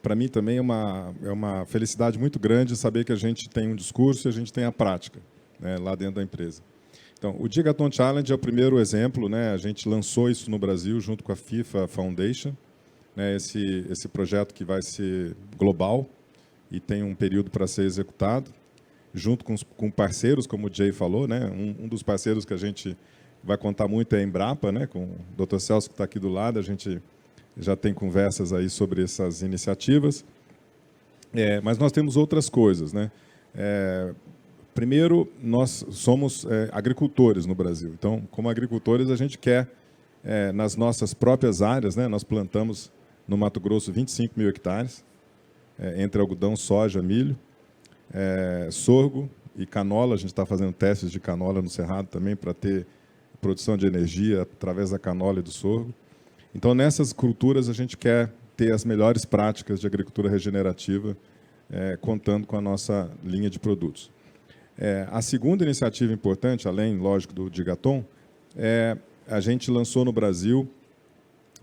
para mim também é uma felicidade muito grande saber que a gente tem um discurso e a gente tem a prática, né, lá dentro da empresa. Então, o Gigaton Challenge é o primeiro exemplo, né? A gente lançou isso no Brasil junto com a FIFA Foundation, né? Esse projeto que vai ser global e tem um período para ser executado, junto com parceiros, como o Jay falou, né? Um dos parceiros que a gente vai contar muito é a Embrapa, né? Com o Dr. Celso, que está aqui do lado, a gente já tem conversas aí sobre essas iniciativas. Mas nós temos outras coisas, né? Primeiro, nós somos agricultores no Brasil. Então, como agricultores, a gente quer, nas nossas próprias áreas, né, nós plantamos no Mato Grosso 25 mil hectares. entre algodão, soja, milho, sorgo e canola. A gente está fazendo testes de canola no Cerrado também para ter produção de energia através da canola e do sorgo. Então, nessas culturas, a gente quer ter as melhores práticas de agricultura regenerativa, contando com a nossa linha de produtos. A segunda iniciativa importante, além, lógico, do Gigaton, a gente lançou no Brasil,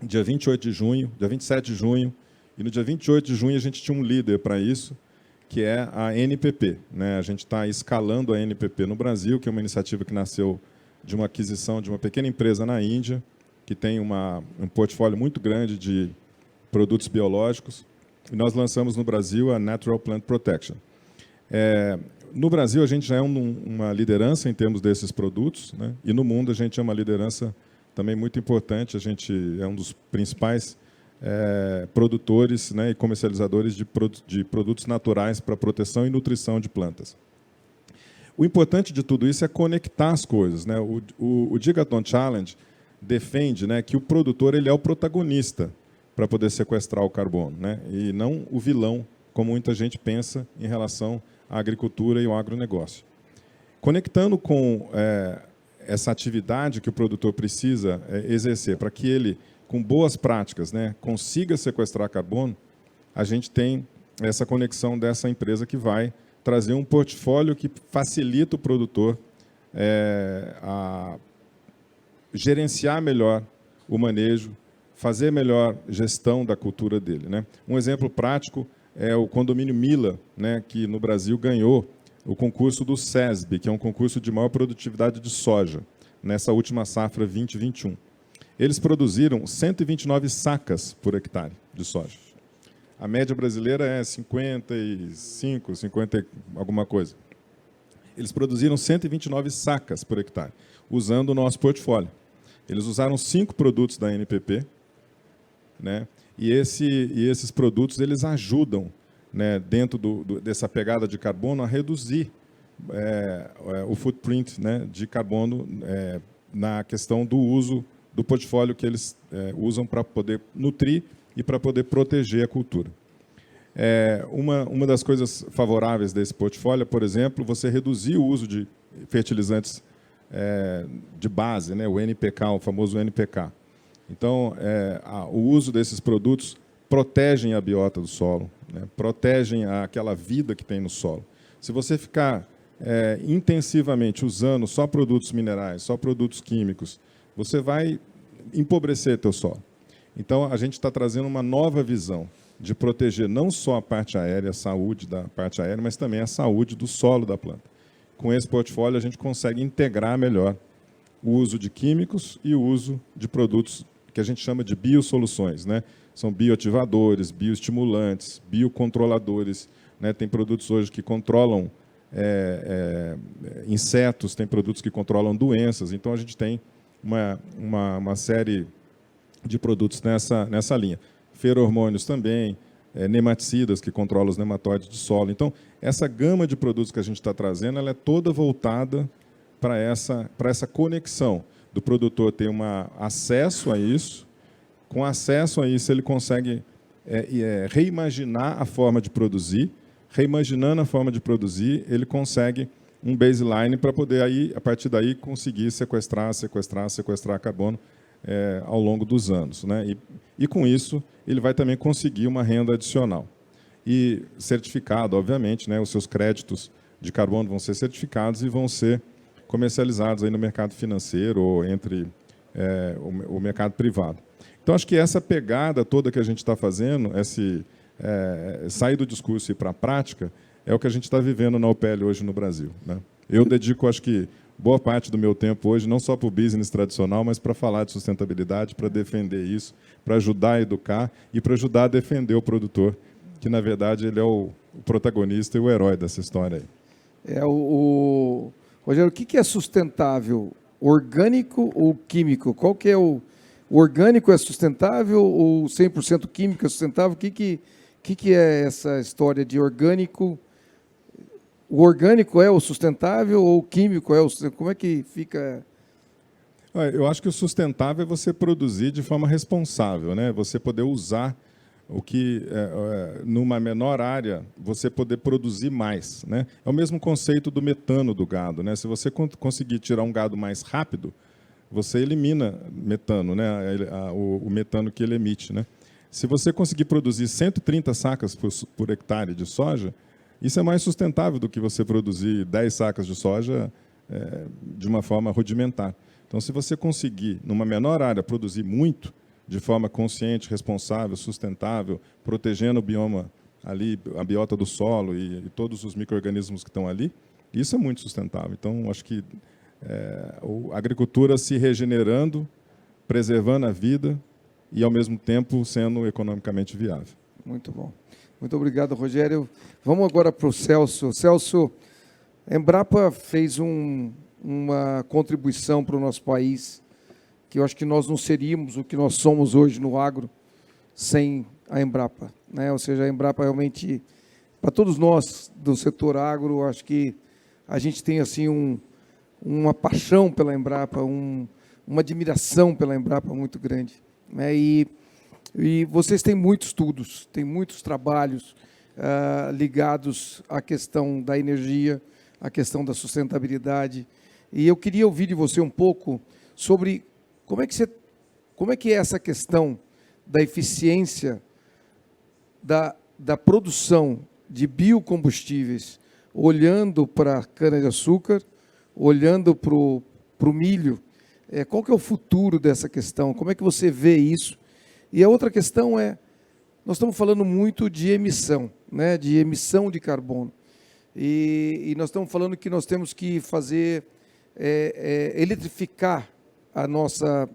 dia 27 de junho, e no dia 28 de junho a gente tinha um líder para isso, que é a NPP. Né? A gente está escalando a NPP no Brasil, que é uma iniciativa que nasceu de uma aquisição de uma pequena empresa na Índia, que tem um portfólio muito grande de produtos biológicos, e nós lançamos no Brasil a Natural Plant Protection. No Brasil, a gente já é uma liderança em termos desses produtos, né? E no mundo a gente é uma liderança também muito importante. A gente é um dos principais produtores, né, e comercializadores de produtos naturais para proteção e nutrição de plantas. O importante de tudo isso é conectar as coisas, né? O Gigaton Challenge defende, né, que o produtor ele é o protagonista para poder sequestrar o carbono, né, e não o vilão, como muita gente pensa em relação à agricultura e ao agronegócio. Conectando com essa atividade que o produtor precisa exercer para que ele, com boas práticas, né, consiga sequestrar carbono, a gente tem essa conexão dessa empresa que vai trazer um portfólio que facilita o produtor a gerenciar melhor o manejo, fazer melhor gestão da cultura dele, né? Um exemplo prático é o condomínio Mila, né, que no Brasil ganhou o concurso do SESB, que é um concurso de maior produtividade de soja, nessa última safra 2021. Eles produziram 129 sacas por hectare de soja. A média brasileira é 55, 50 alguma coisa. Eles produziram 129 sacas por hectare, usando o nosso portfólio. Eles usaram 5 produtos da NPP, né? E esses produtos eles ajudam, né, dentro dessa pegada de carbono a reduzir o footprint, né, de carbono na questão do uso do portfólio que eles usam para poder nutrir e para poder proteger a cultura. Uma das coisas favoráveis desse portfólio é, por exemplo, você reduzir o uso de fertilizantes de base, né, o NPK, o famoso NPK. Então, o uso desses produtos protegem a biota do solo, né, protegem aquela vida que tem no solo. Se você ficar intensivamente usando só produtos minerais, só produtos químicos, você vai empobrecer teu solo. Então, a gente está trazendo uma nova visão de proteger não só a parte aérea, a saúde da parte aérea, mas também a saúde do solo da planta. Com esse portfólio, a gente consegue integrar melhor o uso de químicos e o uso de produtos que a gente chama de biosoluções, né? São bioativadores, bioestimulantes, biocontroladores, né? Tem produtos hoje que controlam insetos, tem produtos que controlam doenças. Então, a gente tem uma série de produtos nessa linha. Ferormônios também, nematicidas que controlam os nematóides do solo. Então, essa gama de produtos que a gente está trazendo, ela é toda voltada para essa conexão do produtor ter acesso a isso. Com acesso a isso, ele consegue reimaginar a forma de produzir. Reimaginando a forma de produzir, ele consegue um baseline para poder, aí, a partir daí, conseguir sequestrar carbono ao longo dos anos, né? E com isso, ele vai também conseguir uma renda adicional. E certificado, obviamente, né? Os seus créditos de carbono vão ser certificados e vão ser comercializados aí no mercado financeiro ou entre o mercado privado. Então, acho que essa pegada toda que a gente está fazendo, sair do discurso e ir para a prática, é o que a gente está vivendo na UPL hoje no Brasil, né? Eu dedico, acho que, boa parte do meu tempo hoje, não só para o business tradicional, mas para falar de sustentabilidade, para defender isso, para ajudar a educar e para ajudar a defender o produtor, que, na verdade, ele é o protagonista e o herói dessa história aí. Rogério, o que é sustentável? Orgânico ou químico? Qual que é o orgânico é sustentável ou 100% químico é sustentável? O que é essa história de orgânico? O orgânico é o sustentável ou o químico é o sustentável? Como é que fica? Eu acho que o sustentável é você produzir de forma responsável, né? Você poder usar o que, numa menor área, você poder produzir mais, né? É o mesmo conceito do metano do gado, né? Se você conseguir tirar um gado mais rápido, você elimina metano, né? O metano que ele emite, né? Se você conseguir produzir 130 sacas por hectare de soja, isso é mais sustentável do que você produzir 10 sacas de soja de uma forma rudimentar. Então, se você conseguir, numa menor área, produzir muito, de forma consciente, responsável, sustentável, protegendo o bioma ali, a biota do solo e todos os micro-organismos que estão ali, isso é muito sustentável. Então, acho que a agricultura se regenerando, preservando a vida e, ao mesmo tempo, sendo economicamente viável. Muito bom. Muito obrigado, Rogério. Vamos agora para o Celso. Celso, a Embrapa fez uma contribuição para o nosso país, que eu acho que nós não seríamos o que nós somos hoje no agro sem a Embrapa, né? Ou seja, a Embrapa realmente, para todos nós do setor agro, acho que a gente tem assim uma paixão pela Embrapa, uma admiração pela Embrapa muito grande, né? E vocês têm muitos estudos, têm muitos trabalhos ligados à questão da energia, à questão da sustentabilidade. E eu queria ouvir de você um pouco sobre como é que é essa questão da eficiência da produção de biocombustíveis, olhando para a cana-de-açúcar, olhando para o milho. Qual que é o futuro dessa questão? Como é que você vê isso? E a outra questão nós estamos falando muito de emissão, né, de emissão de carbono. E nós estamos falando que nós temos que fazer, eletrificar a nossa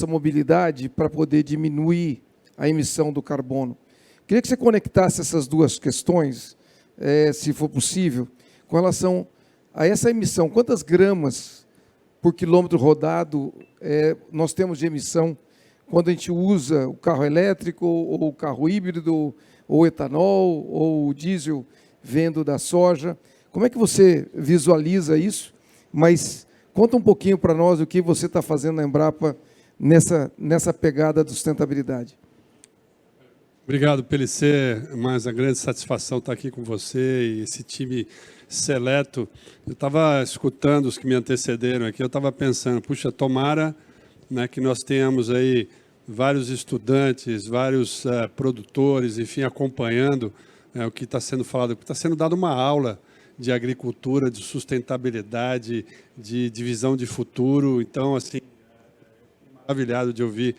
mobilidade para poder diminuir a emissão do carbono. Queria que você conectasse essas duas questões, se for possível, com relação a essa emissão. Quantas gramas por quilômetro rodado nós temos de emissão quando a gente usa o carro elétrico, ou o carro híbrido, ou etanol, ou o diesel vindo da soja? Como é que você visualiza isso? Mas conta um pouquinho para nós o que você está fazendo na Embrapa nessa pegada de sustentabilidade. Obrigado, PLC. Mas a grande satisfação estar aqui com você e esse time seleto. Eu estava escutando os que me antecederam aqui, eu estava pensando, puxa, tomara, né, que nós tenhamos aí vários estudantes, vários produtores, enfim, acompanhando o que está sendo falado, está sendo dada uma aula de agricultura, de sustentabilidade, de visão de futuro. Então, assim, maravilhado de ouvir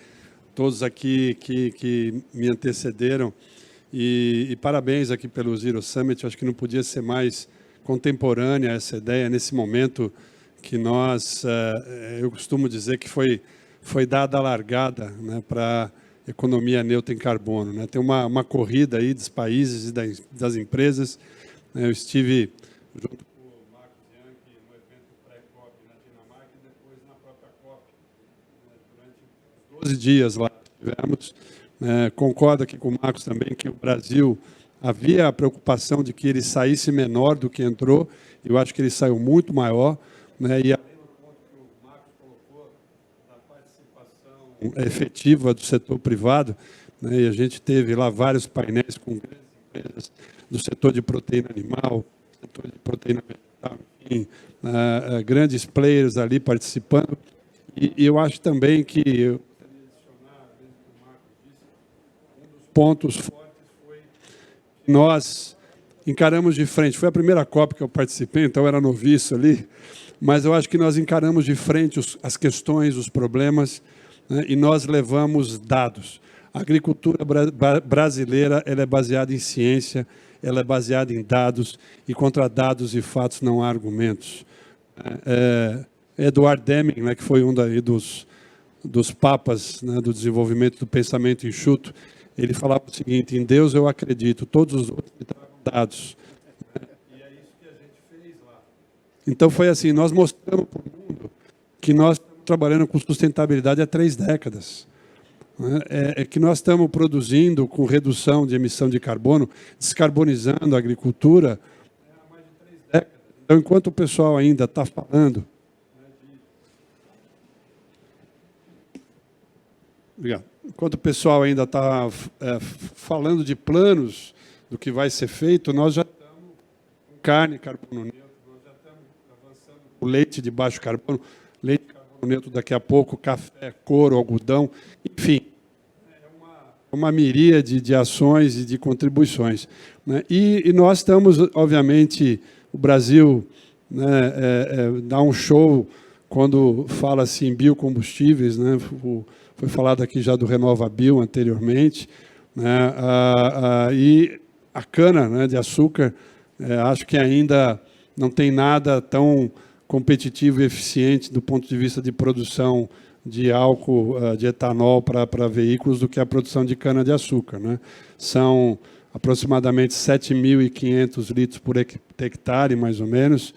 todos aqui que me antecederam. E parabéns aqui pelo Zero Summit. Eu acho que não podia ser mais contemporânea essa ideia nesse momento que nós, eu costumo dizer que foi dada a largada, né, para a economia neutra em carbono, né? Tem uma corrida aí dos países e das empresas. Eu estive junto com o Marcos Bianchi no evento pré-COP na Dinamarca e depois na própria COP, durante 12 dias lá tivemos. Concordo aqui com o Marcos também que o Brasil havia a preocupação de que ele saísse menor do que entrou. Eu acho que ele saiu muito maior, né? E além do ponto que o Marcos colocou da participação efetiva do setor privado, né? E a gente teve lá vários painéis com grandes empresas do setor de proteína animal, setor de proteína vegetal, enfim, grandes players ali participando. E eu acho também que, eu gostaria de adicionar, mesmo que o Marcos disse, um dos pontos fortes foi que nós encaramos de frente. Foi a primeira COP que eu participei, então eu era noviço ali, mas eu acho que nós encaramos de frente as questões, os problemas, né, e nós levamos dados. A agricultura brasileira ela é baseada em ciência, ela é baseada em dados, e contra dados e fatos não há argumentos. Edward Deming, né, que foi um dos papas, né, do desenvolvimento do pensamento enxuto, ele falava o seguinte: em Deus eu acredito, todos os outros me tragam dados. E é isso que a gente fez lá. Então foi assim, nós mostramos para o mundo que nós estamos trabalhando com sustentabilidade há 3 décadas. Que nós estamos produzindo com redução de emissão de carbono, descarbonizando a agricultura há mais de 3 décadas. Então, enquanto o pessoal ainda está falando... Obrigado. enquanto o pessoal ainda está falando de planos do que vai ser feito, nós já estamos com carne, carbono neutro, nós já estamos avançando com leite de baixo carbono, leite de carbono neutro daqui a pouco, café, couro, algodão, enfim, uma miríade de ações e de contribuições, né? E nós estamos, obviamente, o Brasil, né, dá um show quando fala-se em biocombustíveis, né? Foi falado aqui já do RenovaBio anteriormente, né? E a cana, né, de açúcar, acho que ainda não tem nada tão competitivo e eficiente do ponto de vista de produção de álcool, de etanol para veículos do que a produção de cana de açúcar, né? São aproximadamente 7.500 litros por hectare, mais ou menos,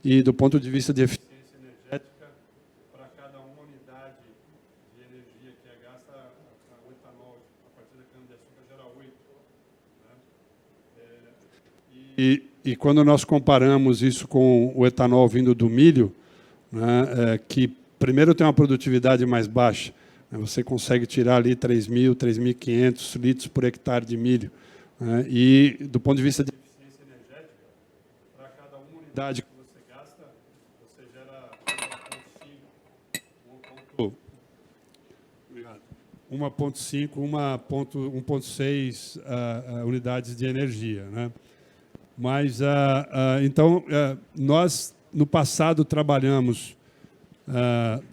e do ponto de vista de eficiência energética, para cada uma unidade de energia que é gasta, o etanol a partir da cana-de-açúcar gera 8. Né? E quando nós comparamos isso com o etanol vindo do milho, né, que primeiro tem uma produtividade mais baixa, né, você consegue tirar ali 3.000, 3.500 litros por hectare de milho, né, e do ponto de vista de eficiência energética, para cada uma unidade que você gasta, você gera 1,6 unidades de energia, né? Mas, então, nós, no passado, trabalhamos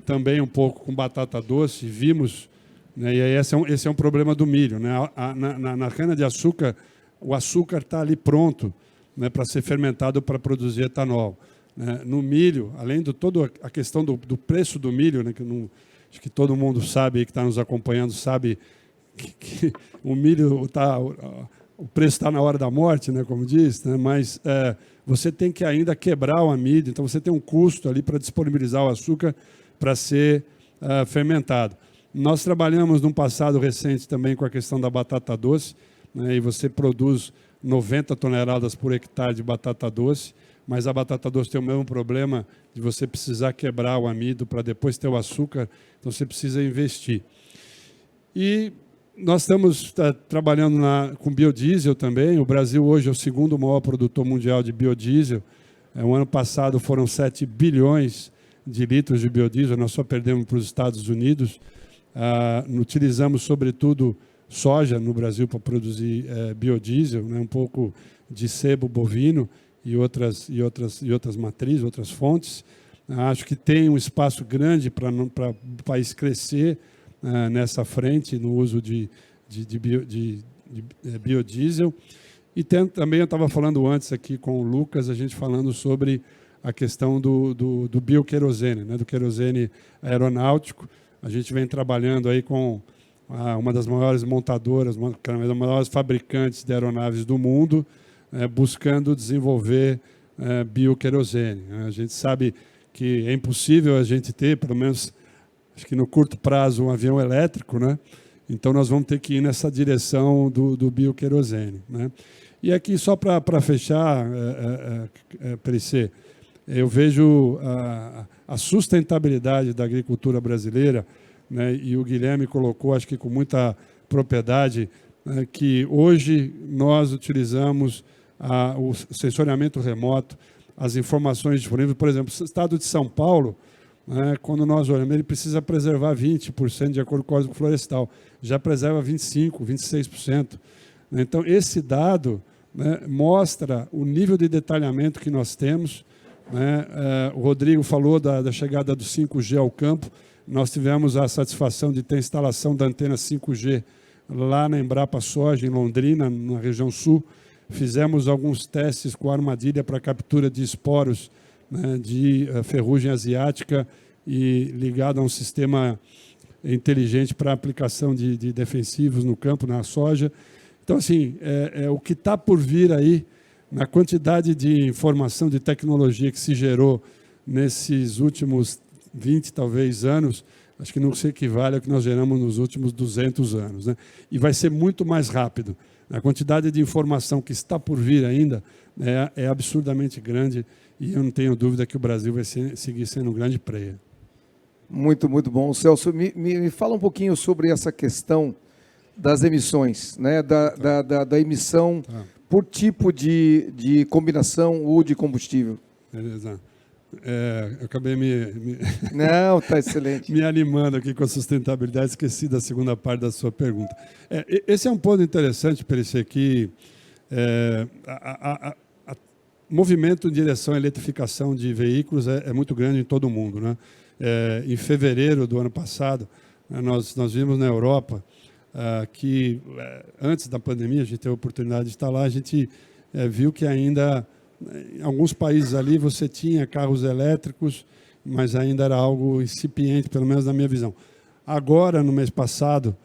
também um pouco com batata doce, vimos, né, e aí esse é um problema do milho, né? Na cana-de-açúcar, o açúcar está ali pronto, né, para ser fermentado para produzir etanol, né? No milho, além de toda a questão do preço do milho, né, que acho que todo mundo sabe, que está nos acompanhando, sabe que o milho o preço está na hora da morte, né, como diz, né, mas você tem que ainda quebrar o amido, então você tem um custo ali para disponibilizar o açúcar para ser fermentado. Nós trabalhamos num passado recente também com a questão da batata doce, né, e você produz 90 toneladas por hectare de batata doce, mas a batata doce tem o mesmo problema de você precisar quebrar o amido para depois ter o açúcar, então você precisa investir. E nós estamos trabalhando com biodiesel também. O Brasil hoje é o segundo maior produtor mundial de biodiesel. O ano passado foram 7 bilhões de litros de biodiesel, nós só perdemos para os Estados Unidos. Utilizamos, sobretudo, soja no Brasil para produzir biodiesel, né, um pouco de sebo bovino e outras matrizes, outras fontes. Acho que tem um espaço grande para o país crescer nessa frente, no uso de biodiesel. E também eu estava falando antes aqui com o Lucas, a gente falando sobre a questão do bioquerosene, né, do querosene aeronáutico. A gente vem trabalhando aí com uma das maiores montadoras, uma das maiores fabricantes de aeronaves do mundo, buscando desenvolver bioquerosene. A gente sabe que é impossível a gente ter, pelo menos, acho que no curto prazo, um avião elétrico, né? Então, nós vamos ter que ir nessa direção do bioquerosene, né? E aqui, só para fechar, PLC, eu vejo a sustentabilidade da agricultura brasileira, né? E o Guilherme colocou, acho que com muita propriedade, né, que hoje nós utilizamos o sensoriamento remoto, as informações disponíveis. Por exemplo, o estado de São Paulo, quando nós olhamos, ele precisa preservar 20% de acordo com o Código Florestal, já preserva 25%, 26%. Então, esse dado, né, mostra o nível de detalhamento que nós temos, né? O Rodrigo falou da chegada do 5G ao campo, nós tivemos a satisfação de ter a instalação da antena 5G lá na Embrapa Soja, em Londrina, na região sul. Fizemos alguns testes com armadilha para captura de esporos, né, de ferrugem asiática e ligado a um sistema inteligente para aplicação de defensivos no campo, na soja. Então, assim, o que está por vir aí, na quantidade de informação, de tecnologia que se gerou nesses últimos 20, talvez, anos, acho que não se equivale ao que nós geramos nos últimos 200 anos, né? E vai ser muito mais rápido. A quantidade de informação que está por vir ainda é absurdamente grande, e eu não tenho dúvida que o Brasil vai seguir sendo um grande player. Muito, muito bom. Celso, me fala um pouquinho sobre essa questão das emissões, né? Da emissão por tipo de combinação ou de combustível. Beleza. Eu acabei Não, está excelente. me animando aqui com a sustentabilidade, esqueci da segunda parte da sua pergunta. Esse é um ponto interessante, Perecer, que o movimento em direção à eletrificação de veículos é muito grande em todo o mundo, né? Em fevereiro do ano passado, nós vimos na Europa que, antes da pandemia, a gente teve a oportunidade de estar lá, a gente viu que ainda, em alguns países ali, você tinha carros elétricos, mas ainda era algo incipiente, pelo menos na minha visão. Agora, no mês passado,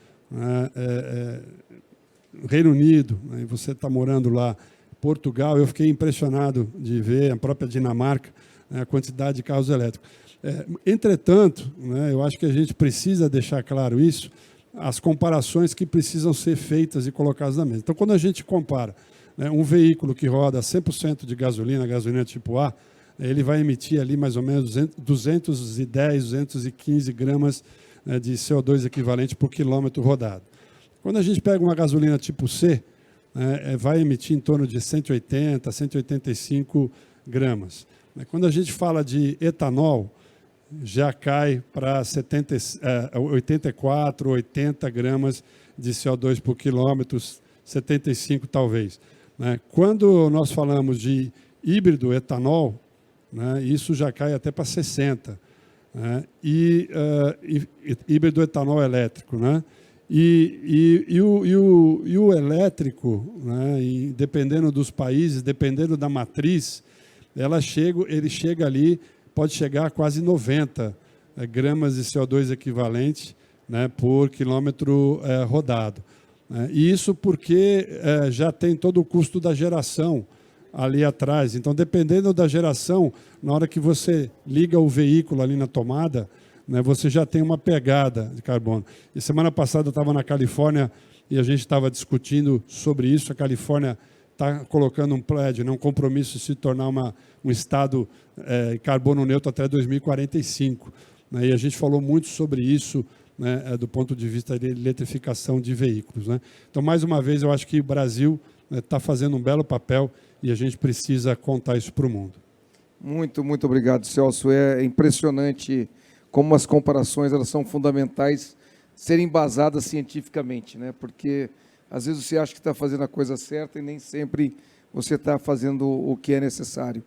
Reino Unido, você está morando lá, Portugal, eu fiquei impressionado de ver a própria Dinamarca, a quantidade de carros elétricos. Entretanto, eu acho que a gente precisa deixar claro isso, as comparações que precisam ser feitas e colocadas na mesa. Então, quando a gente compara um veículo que roda 100% de gasolina tipo A, ele vai emitir ali mais ou menos 210, 215 gramas de CO2 equivalente por quilômetro rodado. Quando a gente pega uma gasolina tipo C, vai emitir em torno de 180, 185 gramas. Quando a gente fala de etanol, já cai para 84, 80 gramas de CO2 por quilômetro, 75 talvez. Quando nós falamos de híbrido etanol, isso já cai até para 60. E híbrido etanol elétrico. E o elétrico, dependendo dos países, dependendo da matriz, ele chega ali, pode chegar a quase 90 gramas de CO2 equivalente por quilômetro rodado. E isso porque já tem todo o custo da geração ali atrás. Então, dependendo da geração, na hora que você liga o veículo ali na tomada, você já tem uma pegada de carbono. E semana passada eu estava na Califórnia e a gente estava discutindo sobre isso. A Califórnia está colocando um pledge, um compromisso de se tornar um estado carbono neutro até 2045. E a gente falou muito sobre isso, do ponto de vista de eletrificação de veículos. Então, mais uma vez, eu acho que o Brasil está fazendo um belo papel e a gente precisa contar isso para o mundo. Muito, muito obrigado, Celso. É impressionante como as comparações elas são fundamentais serem embasadas cientificamente, porque às vezes você acha que está fazendo a coisa certa e nem sempre você está fazendo o que é necessário.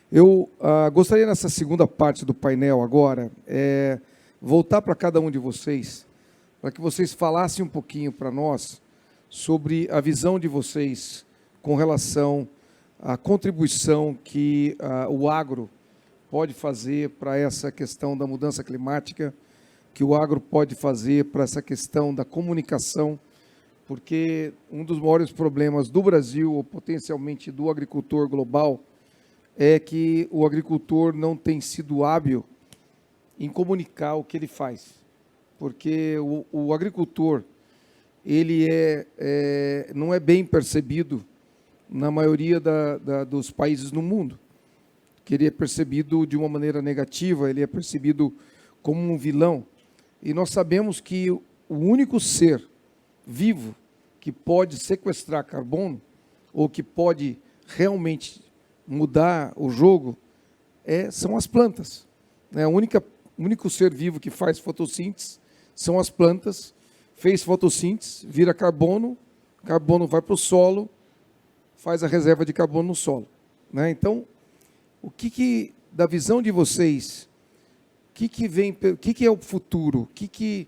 Eu gostaria, nessa segunda parte do painel agora, voltar para cada um de vocês, para que vocês falassem um pouquinho para nós sobre a visão de vocês com relação à contribuição que o agro pode fazer para essa questão da mudança climática, que o agro pode fazer para essa questão da comunicação, porque um dos maiores problemas do Brasil, ou potencialmente do agricultor global, é que o agricultor não tem sido hábil em comunicar o que ele faz. Porque o agricultor, ele não é bem percebido na maioria dos países no mundo, que ele é percebido de uma maneira negativa, ele é percebido como um vilão. E nós sabemos que o único ser vivo que pode sequestrar carbono, ou que pode realmente mudar o jogo, são as plantas. O único ser vivo que faz fotossíntese são as plantas. Fez fotossíntese, vira carbono, carbono vai para o solo, faz a reserva de carbono no solo. Então, o que da visão de vocês, o que é o futuro? O que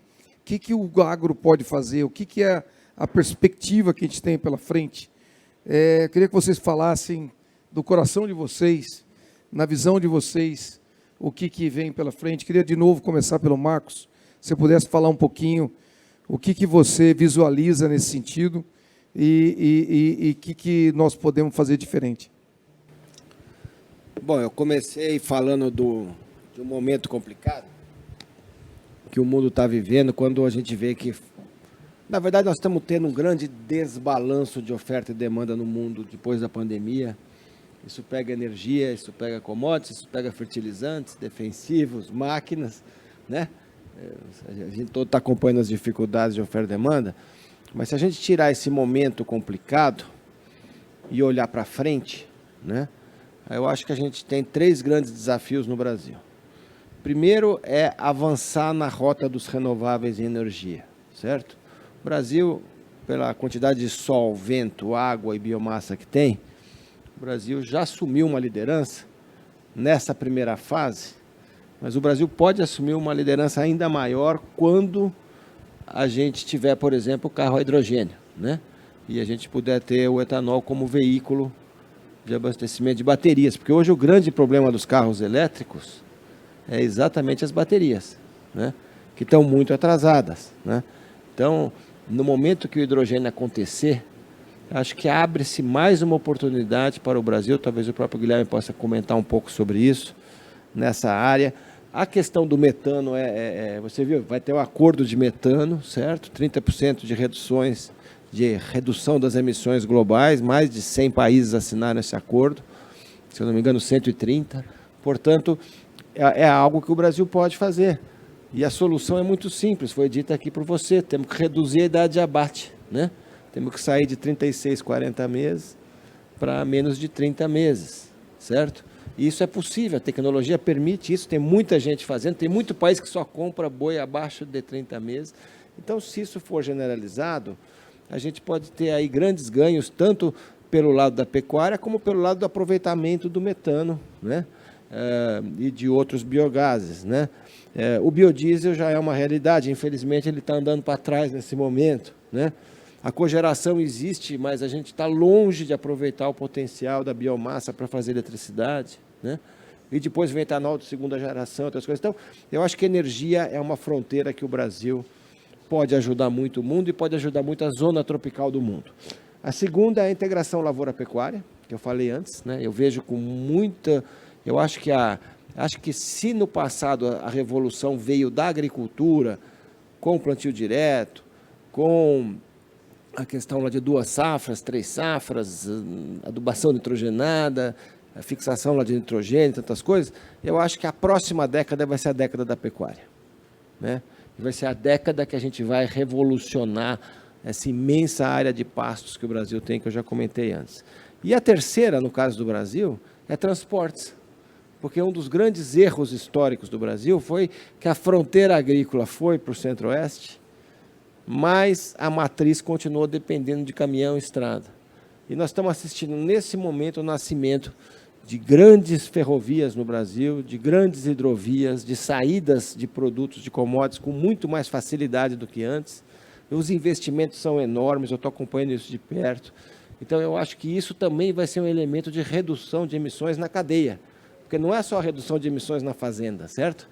o agro pode fazer? O que é a perspectiva que a gente tem pela frente? Eu queria que vocês falassem do coração de vocês, na visão de vocês, o que vem pela frente. Queria de novo começar pelo Marcos, se você pudesse falar um pouquinho o que você visualiza nesse sentido e o que nós podemos fazer diferente. Bom, eu comecei falando de um momento complicado que o mundo está vivendo, quando a gente vê que, na verdade, nós estamos tendo um grande desbalanço de oferta e demanda no mundo depois da pandemia. Isso pega energia, isso pega commodities, isso pega fertilizantes, defensivos, máquinas, né? A gente todo está acompanhando as dificuldades de oferta e demanda, mas se a gente tirar esse momento complicado e olhar para frente, né? Eu acho que a gente tem 3 grandes desafios no Brasil. Primeiro é avançar na rota dos renováveis em energia, certo? O Brasil, pela quantidade de sol, vento, água e biomassa que tem, o Brasil já assumiu uma liderança nessa primeira fase, mas o Brasil pode assumir uma liderança ainda maior quando a gente tiver, por exemplo, o carro a hidrogênio, né? E a gente puder ter o etanol como veículo de abastecimento de baterias, porque hoje o grande problema dos carros elétricos é exatamente as baterias, né? Que estão muito atrasadas, né? Então, no momento que o hidrogênio acontecer, acho que abre-se mais uma oportunidade para o Brasil, talvez o próprio Guilherme possa comentar um pouco sobre isso, nessa área. A questão do metano, você viu, vai ter um acordo de metano, certo? 30% de redução das emissões globais, mais de 100 países assinaram esse acordo, se eu não me engano 130, portanto, é algo que o Brasil pode fazer. E a solução é muito simples, foi dita aqui por você, temos que reduzir a idade de abate, né? Temos que sair de 36, 40 meses para menos de 30 meses, certo? E isso é possível, a tecnologia permite isso, tem muita gente fazendo, tem muito país que só compra boi abaixo de 30 meses. Então, se isso for generalizado, a gente pode ter aí grandes ganhos, tanto pelo lado da pecuária, como pelo lado do aproveitamento do metano, né? E de outros biogases, né? O biodiesel já é uma realidade, infelizmente ele está andando para trás nesse momento, né? A cogeração existe, mas a gente está longe de aproveitar o potencial da biomassa para fazer eletricidade, né? E depois vem etanol de segunda geração, outras coisas. Então, eu acho que energia é uma fronteira que o Brasil pode ajudar muito o mundo e pode ajudar muito a zona tropical do mundo. A segunda é a integração lavoura-pecuária, que eu falei antes, né? Eu vejo com muita... Eu acho que se no passado a revolução veio da agricultura, com o plantio direto, com a questão lá de 2 safras, 3 safras, adubação nitrogenada, a fixação lá de nitrogênio, tantas coisas, eu acho que a próxima década vai ser a década da pecuária, né? Vai ser a década que a gente vai revolucionar essa imensa área de pastos que o Brasil tem, que eu já comentei antes. E a terceira, no caso do Brasil, é transportes. Porque um dos grandes erros históricos do Brasil foi que a fronteira agrícola foi para o centro-oeste, mas a matriz continuou dependendo de caminhão e estrada. E nós estamos assistindo, nesse momento, o nascimento de grandes ferrovias no Brasil, de grandes hidrovias, de saídas de produtos, de commodities, com muito mais facilidade do que antes. Os investimentos são enormes, eu estou acompanhando isso de perto. Então, eu acho que isso também vai ser um elemento de redução de emissões na cadeia. Porque não é só a redução de emissões na fazenda, certo?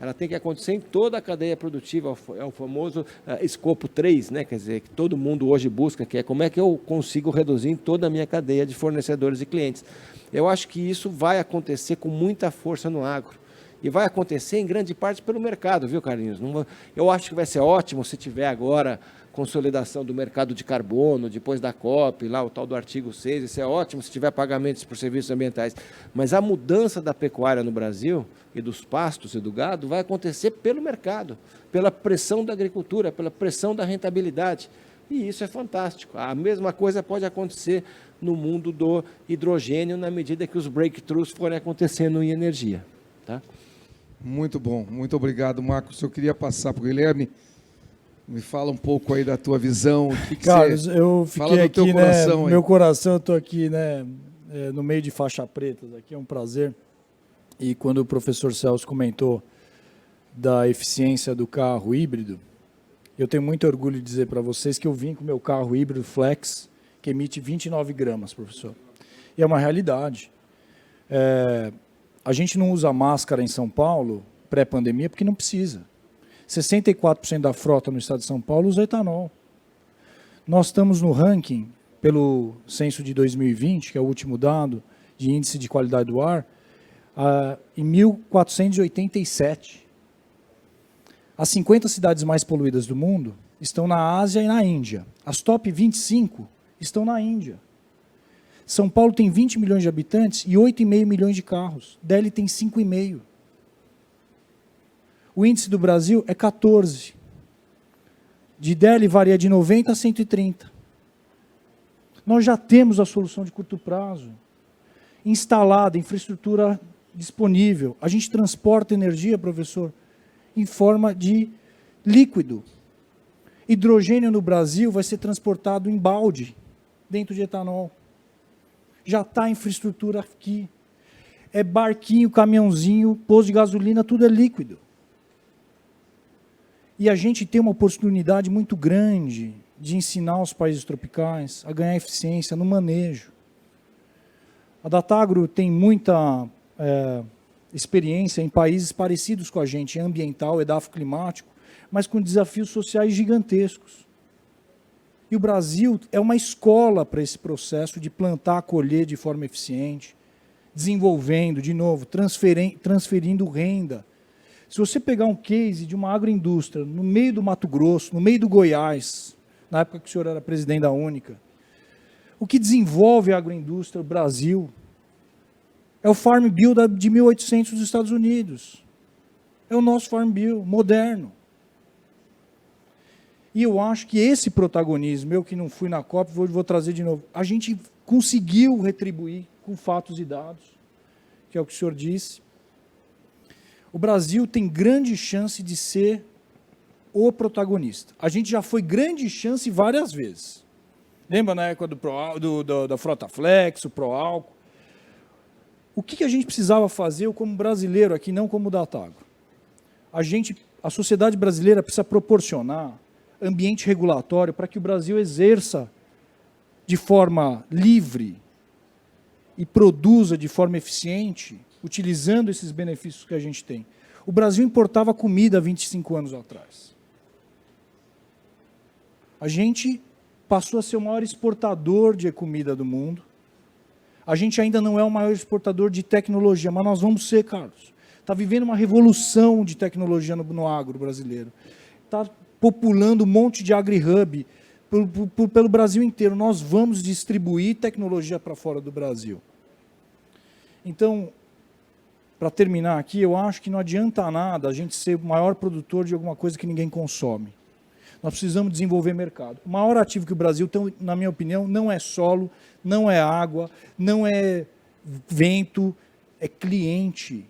Ela tem que acontecer em toda a cadeia produtiva, é o famoso escopo 3, né? Quer dizer, que todo mundo hoje busca, que é como é que eu consigo reduzir em toda a minha cadeia de fornecedores e clientes. Eu acho que isso vai acontecer com muita força no agro. E vai acontecer em grande parte pelo mercado, viu, Carlinhos? Eu acho que vai ser ótimo se tiver agora consolidação do mercado de carbono, depois da COP, lá o tal do artigo 6, isso é ótimo se tiver pagamentos por serviços ambientais. Mas a mudança da pecuária no Brasil, e dos pastos e do gado, vai acontecer pelo mercado, pela pressão da agricultura, pela pressão da rentabilidade. E isso é fantástico. A mesma coisa pode acontecer no mundo do hidrogênio, na medida que os breakthroughs forem acontecendo em energia. Tá? Muito bom, muito obrigado, Marcos. Eu queria passar para o Guilherme. Me fala um pouco aí da tua visão. Carlos, eu fiquei aqui, teu coração, né, meu coração, eu estou aqui, né, no meio de faixa pretas, aqui é um prazer. E quando o professor Celso comentou da eficiência do carro híbrido, eu tenho muito orgulho de dizer para vocês que eu vim com o meu carro híbrido Flex, que emite 29 gramas, professor. E é uma realidade. A gente não usa máscara em São Paulo, pré-pandemia, porque não precisa. 64% da frota no estado de São Paulo usa etanol. Nós estamos no ranking, pelo censo de 2020, que é o último dado de índice de qualidade do ar, em 1487. As 50 cidades mais poluídas do mundo estão na Ásia e na Índia. As top 25 estão na Índia. São Paulo tem 20 milhões de habitantes e 8,5 milhões de carros. Delhi tem 5,5. O índice do Brasil é 14. De ideia, ele varia de 90 a 130. Nós já temos a solução de curto prazo, instalada, infraestrutura disponível. A gente transporta energia, professor, em forma de líquido. Hidrogênio no Brasil vai ser transportado em balde, dentro de etanol. Já está a infraestrutura aqui. É barquinho, caminhãozinho, posto de gasolina, tudo é líquido. E a gente tem uma oportunidade muito grande de ensinar os países tropicais a ganhar eficiência no manejo. A Datagro tem muita experiência em países parecidos com a gente, em ambiental, edafo climático, mas com desafios sociais gigantescos. E o Brasil é uma escola para esse processo de plantar, colher de forma eficiente, desenvolvendo, de novo, transferindo renda. Se você pegar um case de uma agroindústria no meio do Mato Grosso, no meio do Goiás, na época que o senhor era presidente da Única, o que desenvolve a agroindústria no Brasil é o Farm Bill de 1800 dos Estados Unidos. É o nosso Farm Bill moderno. E eu acho que esse protagonismo, eu que não fui na COP, vou trazer de novo, a gente conseguiu retribuir com fatos e dados, que é o que o senhor disse. O Brasil tem grande chance de ser o protagonista. A gente já foi grande chance várias vezes. Lembra na época da Frota Flex, o Proálcool? O que a gente precisava fazer, eu como brasileiro aqui, não como Datagro? A sociedade brasileira precisa proporcionar ambiente regulatório para que o Brasil exerça de forma livre e produza de forma eficiente, utilizando esses benefícios que a gente tem. O Brasil importava comida há 25 anos atrás. A gente passou a ser o maior exportador de comida do mundo. A gente ainda não é o maior exportador de tecnologia, mas nós vamos ser, Carlos. Está vivendo uma revolução de tecnologia no agro brasileiro. Está populando um monte de agri-hub pelo Brasil inteiro. Nós vamos distribuir tecnologia para fora do Brasil. Então, para terminar aqui, eu acho que não adianta nada a gente ser o maior produtor de alguma coisa que ninguém consome. Nós precisamos desenvolver mercado. O maior ativo que o Brasil tem, na minha opinião, não é solo, não é água, não é vento, é cliente.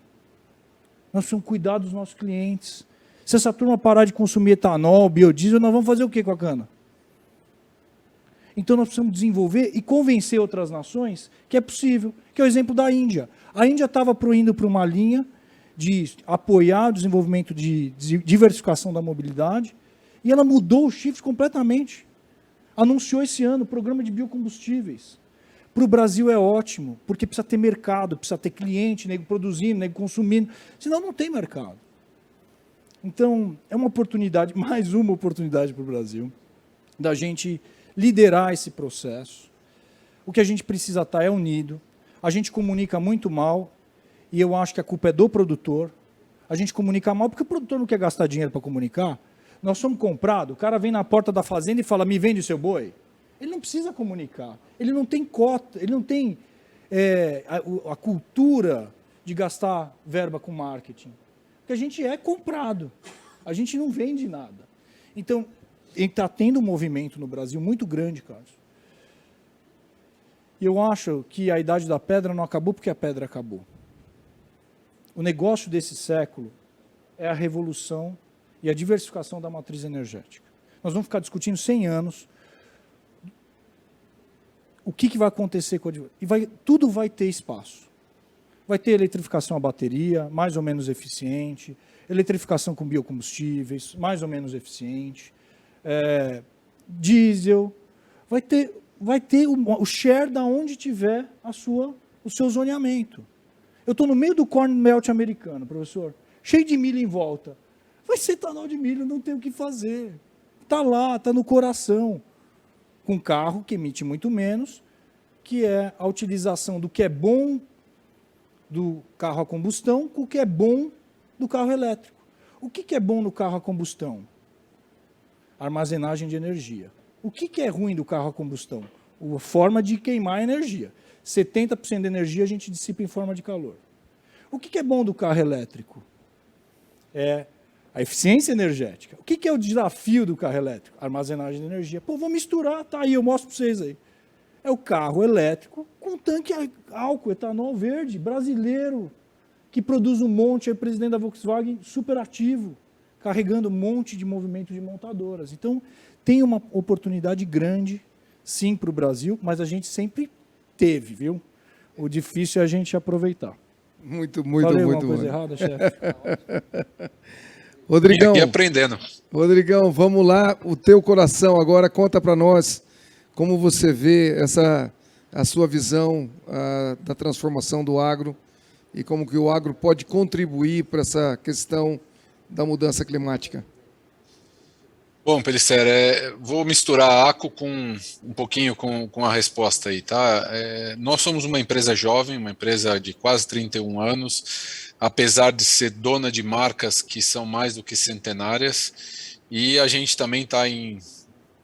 Nós precisamos cuidar dos nossos clientes. Se essa turma parar de consumir etanol, biodiesel, nós vamos fazer o quê com a cana? Então nós precisamos desenvolver e convencer outras nações que é possível, que é o exemplo da Índia. A Índia estava indo para uma linha de apoiar o desenvolvimento de diversificação da mobilidade, e ela mudou o shift completamente. Anunciou esse ano o programa de biocombustíveis. Para o Brasil é ótimo, porque precisa ter mercado, precisa ter cliente, nego produzindo, nego consumindo, senão não tem mercado. Então, é uma oportunidade, mais uma oportunidade para o Brasil, da gente liderar esse processo. O que a gente precisa estar é unido. A gente comunica muito mal, e eu acho que a culpa é do produtor. A gente comunica mal porque o produtor não quer gastar dinheiro para comunicar. Nós somos comprados, o cara vem na porta da fazenda e fala, me vende o seu boi. Ele não precisa comunicar, ele não tem cota, ele não tem a cultura de gastar verba com marketing. Porque a gente é comprado, a gente não vende nada. Então, está tendo um movimento no Brasil muito grande, Carlos. E eu acho que a idade da pedra não acabou porque a pedra acabou. O negócio desse século é a revolução e a diversificação da matriz energética. Nós vamos ficar discutindo 100 anos o que vai acontecer com a... E tudo vai ter espaço. Vai ter eletrificação a bateria, mais ou menos eficiente, eletrificação com biocombustíveis, mais ou menos eficiente, diesel, vai ter o share da onde tiver o seu zoneamento. Eu estou no meio do Corn Belt americano, professor, cheio de milho em volta. Vai ser etanol de milho, não tem o que fazer. Está lá, está no coração. Com carro que emite muito menos, que é a utilização do que é bom do carro a combustão com o que é bom do carro elétrico. O que é bom no carro a combustão? Armazenagem de energia. O que é ruim do carro a combustão? A forma de queimar energia. 70% da energia a gente dissipa em forma de calor. O que é bom do carro elétrico? É A eficiência energética. O que é o desafio do carro elétrico? Armazenagem de energia. Pô, vou misturar, tá aí, eu mostro para vocês aí. É o carro elétrico com tanque álcool, etanol verde, brasileiro, que produz um monte, é o presidente da Volkswagen super ativo, carregando um monte de movimento de montadoras. Então, tem uma oportunidade grande, sim, para o Brasil, mas a gente sempre teve, viu? O difícil é a gente aproveitar. Muito Falei alguma bom. coisa errada, chefe? Rodrigão, E aprendendo. Rodrigão, vamos lá, o teu coração agora, conta para nós como você vê a sua visão da transformação do agro e como que o agro pode contribuir para essa questão da mudança climática. Bom, Pellicer, vou misturar a ACO um pouquinho com a resposta aí, tá? Nós somos uma empresa jovem, uma empresa de quase 31 anos, apesar de ser dona de marcas que são mais do que centenárias, e a gente também está em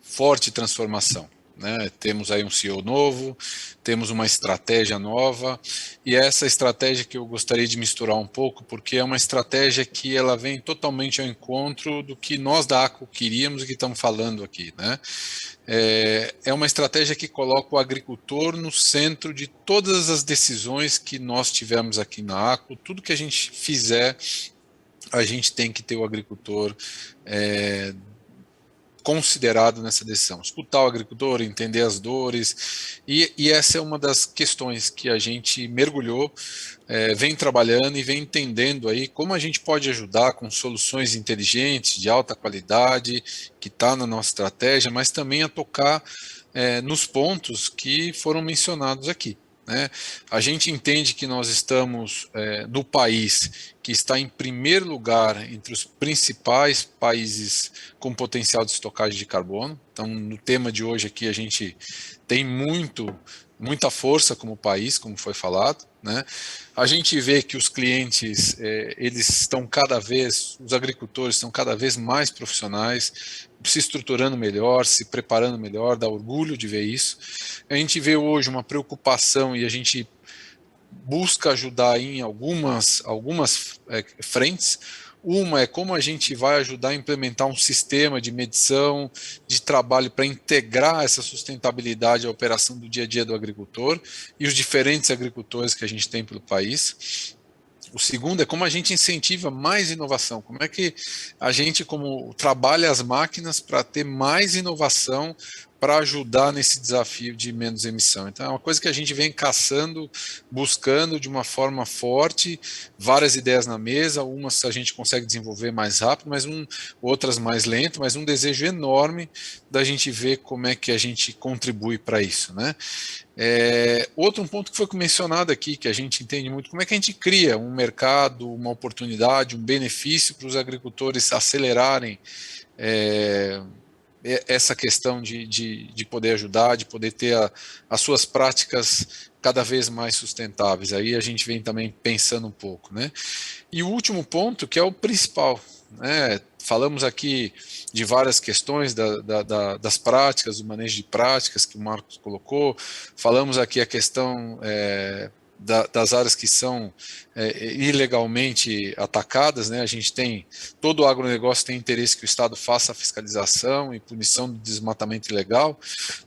forte transformação, né? Temos aí um CEO novo, temos uma estratégia nova, e é essa estratégia que eu gostaria de misturar um pouco, porque é uma estratégia que ela vem totalmente ao encontro do que nós da ACO queríamos e que estamos falando aqui, né? É uma estratégia que coloca o agricultor no centro de todas as decisões que nós tivemos aqui na ACO. Tudo que a gente fizer, a gente tem que ter o agricultor considerado nessa decisão, escutar o agricultor, entender as dores, e essa é uma das questões que a gente mergulhou, vem trabalhando e vem entendendo aí como a gente pode ajudar com soluções inteligentes, de alta qualidade, que está na nossa estratégia, mas também a tocar nos pontos que foram mencionados aqui, né? A gente entende que nós estamos no país que está em primeiro lugar entre os principais países com potencial de estocagem de carbono. Então, no tema de hoje aqui, a gente tem muita força como país, como foi falado, né? A gente vê que os clientes, eles estão os agricultores estão cada vez mais profissionais, se estruturando melhor, se preparando melhor, dá orgulho de ver isso. A gente vê hoje uma preocupação e a gente busca ajudar em algumas frentes. Uma é como a gente vai ajudar a implementar um sistema de medição, de trabalho para integrar essa sustentabilidade à operação do dia a dia do agricultor e os diferentes agricultores que a gente tem pelo país. O segundo é como a gente incentiva mais inovação, como é que a gente trabalha as máquinas para ter mais inovação para ajudar nesse desafio de menos emissão. Então é uma coisa que a gente vem caçando, buscando de uma forma forte, várias ideias na mesa, umas a gente consegue desenvolver mais rápido, outras mais lento, mas um desejo enorme da gente ver como é que a gente contribui para isso, né? Outro ponto que foi mencionado aqui, que a gente entende muito, como é que a gente cria um mercado, uma oportunidade, um benefício para os agricultores acelerarem essa questão de poder ajudar, de poder ter as suas práticas cada vez mais sustentáveis. Aí a gente vem também pensando um pouco, né? E o último ponto, que é o principal, né? Falamos aqui de várias questões das práticas, do manejo de práticas que o Marcos colocou, falamos aqui a questão das áreas que são ilegalmente atacadas, né? A gente todo o agronegócio tem interesse que o Estado faça a fiscalização e punição do desmatamento ilegal,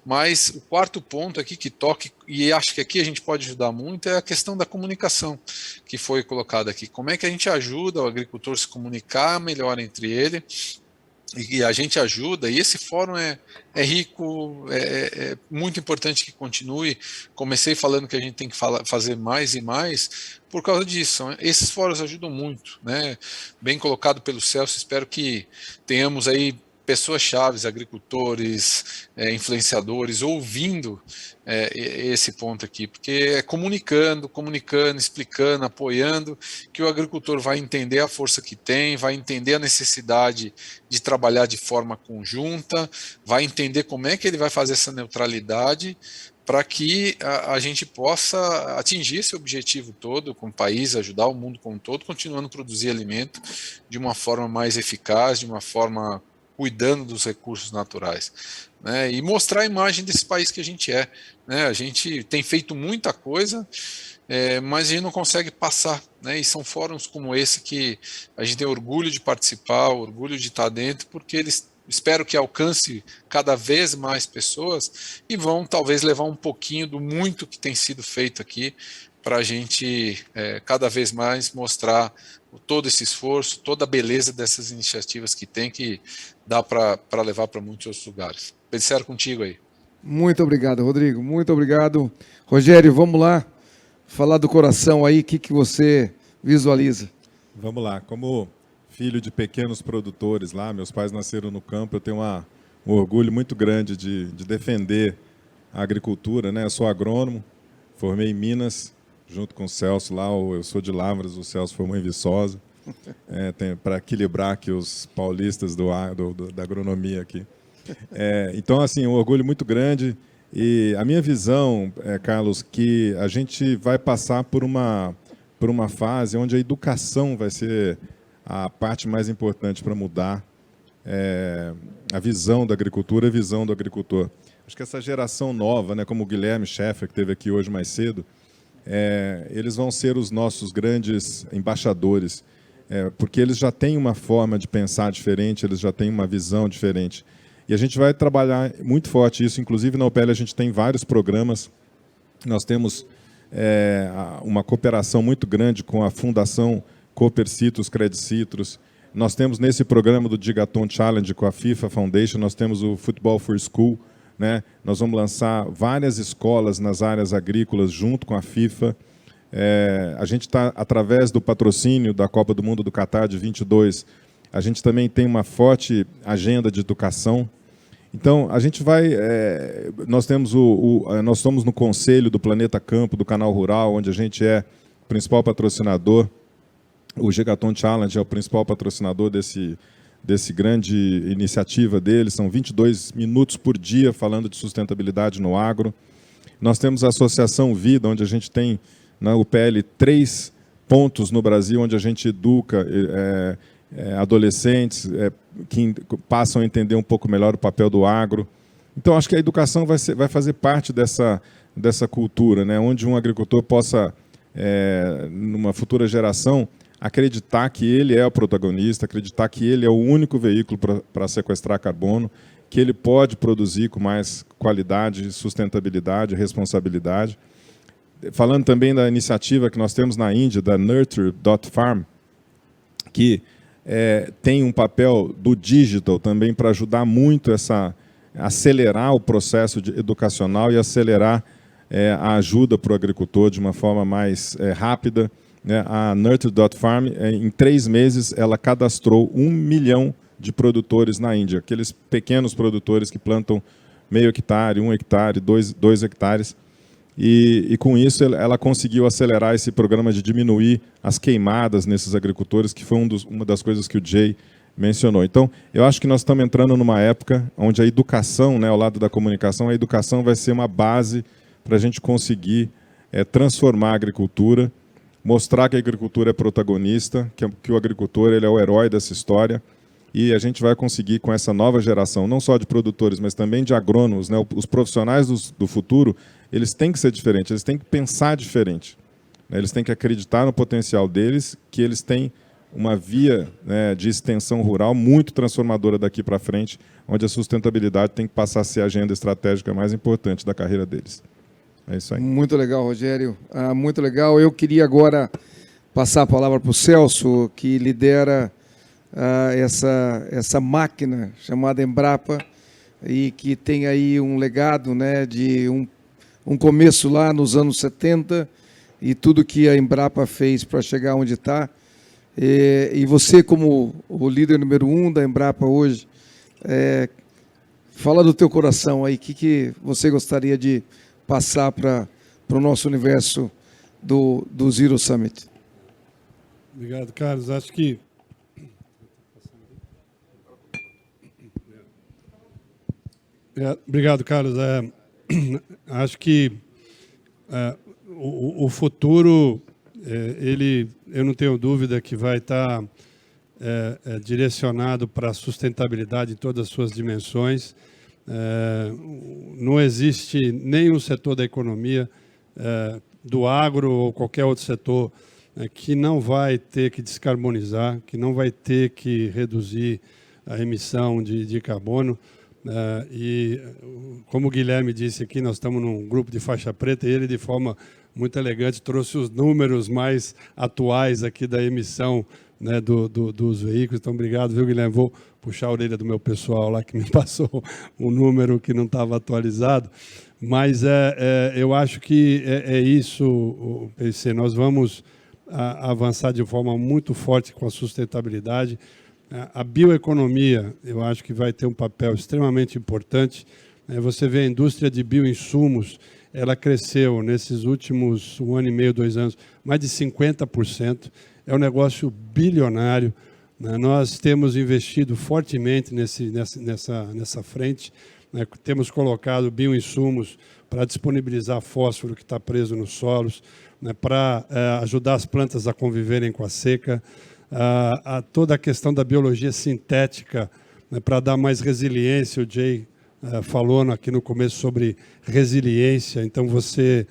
mas o quarto ponto aqui que toca, e acho que aqui a gente pode ajudar muito, é a questão da comunicação que foi colocada aqui. Como é que a gente ajuda o agricultor a se comunicar melhor entre ele, e a gente ajuda, e esse fórum é rico, é muito importante que continue. Comecei falando que a gente tem que fazer mais e mais por causa disso. Esses fóruns ajudam muito, né? Bem colocado pelo Celso, espero que tenhamos aí pessoas chaves, agricultores, influenciadores, ouvindo esse ponto aqui, porque é comunicando, explicando, apoiando, que o agricultor vai entender a força que tem, vai entender a necessidade de trabalhar de forma conjunta, vai entender como é que ele vai fazer essa neutralidade para que a gente possa atingir esse objetivo todo com o país, ajudar o mundo como um todo, continuando a produzir alimento de uma forma mais eficaz, de uma forma cuidando dos recursos naturais, né? E mostrar a imagem desse país que a gente é, né? A gente tem feito muita coisa, mas a gente não consegue passar, né? E são fóruns como esse que a gente tem orgulho de participar, orgulho de estar dentro, porque eles espero que alcance cada vez mais pessoas e vão talvez levar um pouquinho do muito que tem sido feito aqui para a gente cada vez mais mostrar todo esse esforço, toda a beleza dessas iniciativas que tem, que dá para levar para muitos outros lugares. Pensar contigo aí. Muito obrigado, Rodrigo. Muito obrigado. Rogério, vamos lá falar do coração aí, o que você visualiza? Vamos lá. Como filho de pequenos produtores lá, meus pais nasceram no campo, eu tenho um orgulho muito grande de defender a agricultura, né? Eu sou agrônomo, formei em Minas, junto com o Celso lá, eu sou de Lavras, o Celso formou em Viçosa, para equilibrar aqui os paulistas da agronomia aqui. Então, assim, um orgulho muito grande. E a minha visão, Carlos, que a gente vai passar por uma fase onde a educação vai ser a parte mais importante para mudar a visão da agricultura, a visão do agricultor. Acho que essa geração nova, né, como o Guilherme Scheffer, que esteve aqui hoje mais cedo, eles vão ser os nossos grandes embaixadores, porque eles já têm uma forma de pensar diferente, eles já têm uma visão diferente. E a gente vai trabalhar muito forte isso, inclusive na UPL a gente tem vários programas, nós temos uma cooperação muito grande com a Fundação Cooper Citrus, Credit Citrus, nós temos nesse programa do Gigaton Challenge com a FIFA Foundation, nós temos o Football for School, né? Nós vamos lançar várias escolas nas áreas agrícolas junto com a FIFA. A gente está, através do patrocínio da Copa do Mundo do Catar de 22, a gente também tem uma forte agenda de educação. Então, a gente vai... nós somos no Conselho do Planeta Campo, do Canal Rural, onde a gente é o principal patrocinador. O Gigaton Challenge é o principal patrocinador desse grande iniciativa deles. São 22 minutos por dia falando de sustentabilidade no agro. Nós temos a Associação Vida, onde a gente tem na UPL 3 pontos no Brasil, onde a gente educa adolescentes que passam a entender um pouco melhor o papel do agro. Então, acho que a educação vai fazer parte dessa cultura, né? Onde um agricultor possa, numa futura geração, acreditar que ele é o protagonista, acreditar que ele é o único veículo para sequestrar carbono, que ele pode produzir com mais qualidade, sustentabilidade, responsabilidade. Falando também da iniciativa que nós temos na Índia, da Nurture.farm, que tem um papel do digital também para ajudar muito a acelerar o processo educacional e acelerar a ajuda para o agricultor de uma forma mais rápida. A Nurture.farm, em 3 meses, ela cadastrou 1 milhão de produtores na Índia, aqueles pequenos produtores que plantam meio hectare, 1 hectare, 2 hectares. E com isso ela conseguiu acelerar esse programa de diminuir as queimadas nesses agricultores, que foi uma das coisas que o Jay mencionou. Então, eu acho que nós estamos entrando numa época onde a educação, né, ao lado da comunicação, a educação vai ser uma base para a gente conseguir transformar a agricultura, mostrar que a agricultura é protagonista, que o agricultor ele é o herói dessa história, e a gente vai conseguir, com essa nova geração, não só de produtores, mas também de agrônomos, né, os profissionais do futuro, eles têm que ser diferentes, eles têm que pensar diferente, né, eles têm que acreditar no potencial deles, que eles têm uma via, né, de extensão rural muito transformadora daqui para frente, onde a sustentabilidade tem que passar a ser a agenda estratégica mais importante da carreira deles. É isso aí. Muito legal, Rogério. Muito legal. Eu queria agora passar a palavra para o Celso, que lidera essa máquina chamada Embrapa e que tem aí um legado, né, de um começo lá nos anos 70 e tudo que a Embrapa fez para chegar onde está. E você, como o líder número 1 da Embrapa hoje, fala do teu coração aí, o que você gostaria de passar para o nosso universo do Zero Summit. Obrigado, Carlos. Acho que obrigado, Carlos. Acho que o futuro, eu não tenho dúvida que vai estar direcionado para a sustentabilidade em todas as suas dimensões. Não existe nenhum setor da economia, do agro ou qualquer outro setor, que não vai ter que descarbonizar, que não vai ter que reduzir a emissão de carbono. E, como o Guilherme disse aqui, nós estamos num grupo de faixa preta e ele, de forma muito elegante, trouxe os números mais atuais aqui da emissão, né, dos veículos. Então, obrigado, viu, Guilherme? Vou puxar a orelha do meu pessoal lá que me passou um número que não estava atualizado. Mas eu acho que é isso, PC. Nós vamos avançar de forma muito forte com a sustentabilidade. A bioeconomia, eu acho que vai ter um papel extremamente importante. Você vê a indústria de bioinsumos, ela cresceu nesses últimos 1 ano e meio, 2 anos, mais de 50%. É um negócio bilionário. Nós temos investido fortemente nessa frente. Temos colocado bioinsumos para disponibilizar fósforo que está preso nos solos, para ajudar as plantas a conviverem com a seca. Toda a questão da biologia sintética, para dar mais resiliência. O Jay falou aqui no começo sobre resiliência. Então, você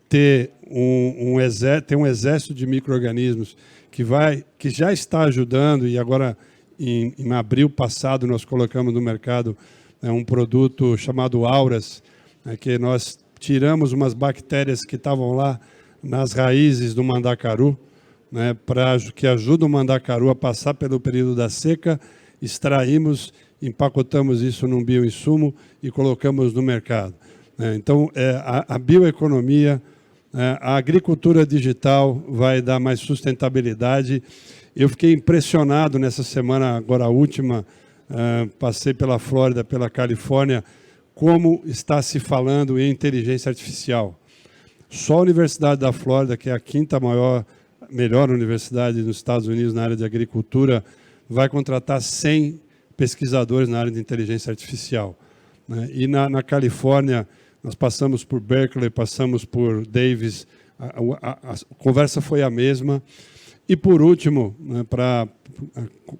ter um exército de micro-organismos que já está ajudando, e agora, em abril passado, nós colocamos no mercado um produto chamado Auras, que nós tiramos umas bactérias que estavam lá nas raízes do mandacaru, que ajudam o mandacaru a passar pelo período da seca. Extraímos, empacotamos isso num bioinsumo e colocamos no mercado. Então, a bioeconomia, a agricultura digital vai dar mais sustentabilidade. Eu fiquei impressionado nessa semana, agora a última, passei pela Flórida, pela Califórnia, como está se falando em inteligência artificial. Só a Universidade da Flórida, que é a 5ª melhor universidade nos Estados Unidos na área de agricultura, vai contratar 100 pesquisadores na área de inteligência artificial. E na Califórnia, nós passamos por Berkeley, passamos por Davis, a conversa foi a mesma. E, por último, para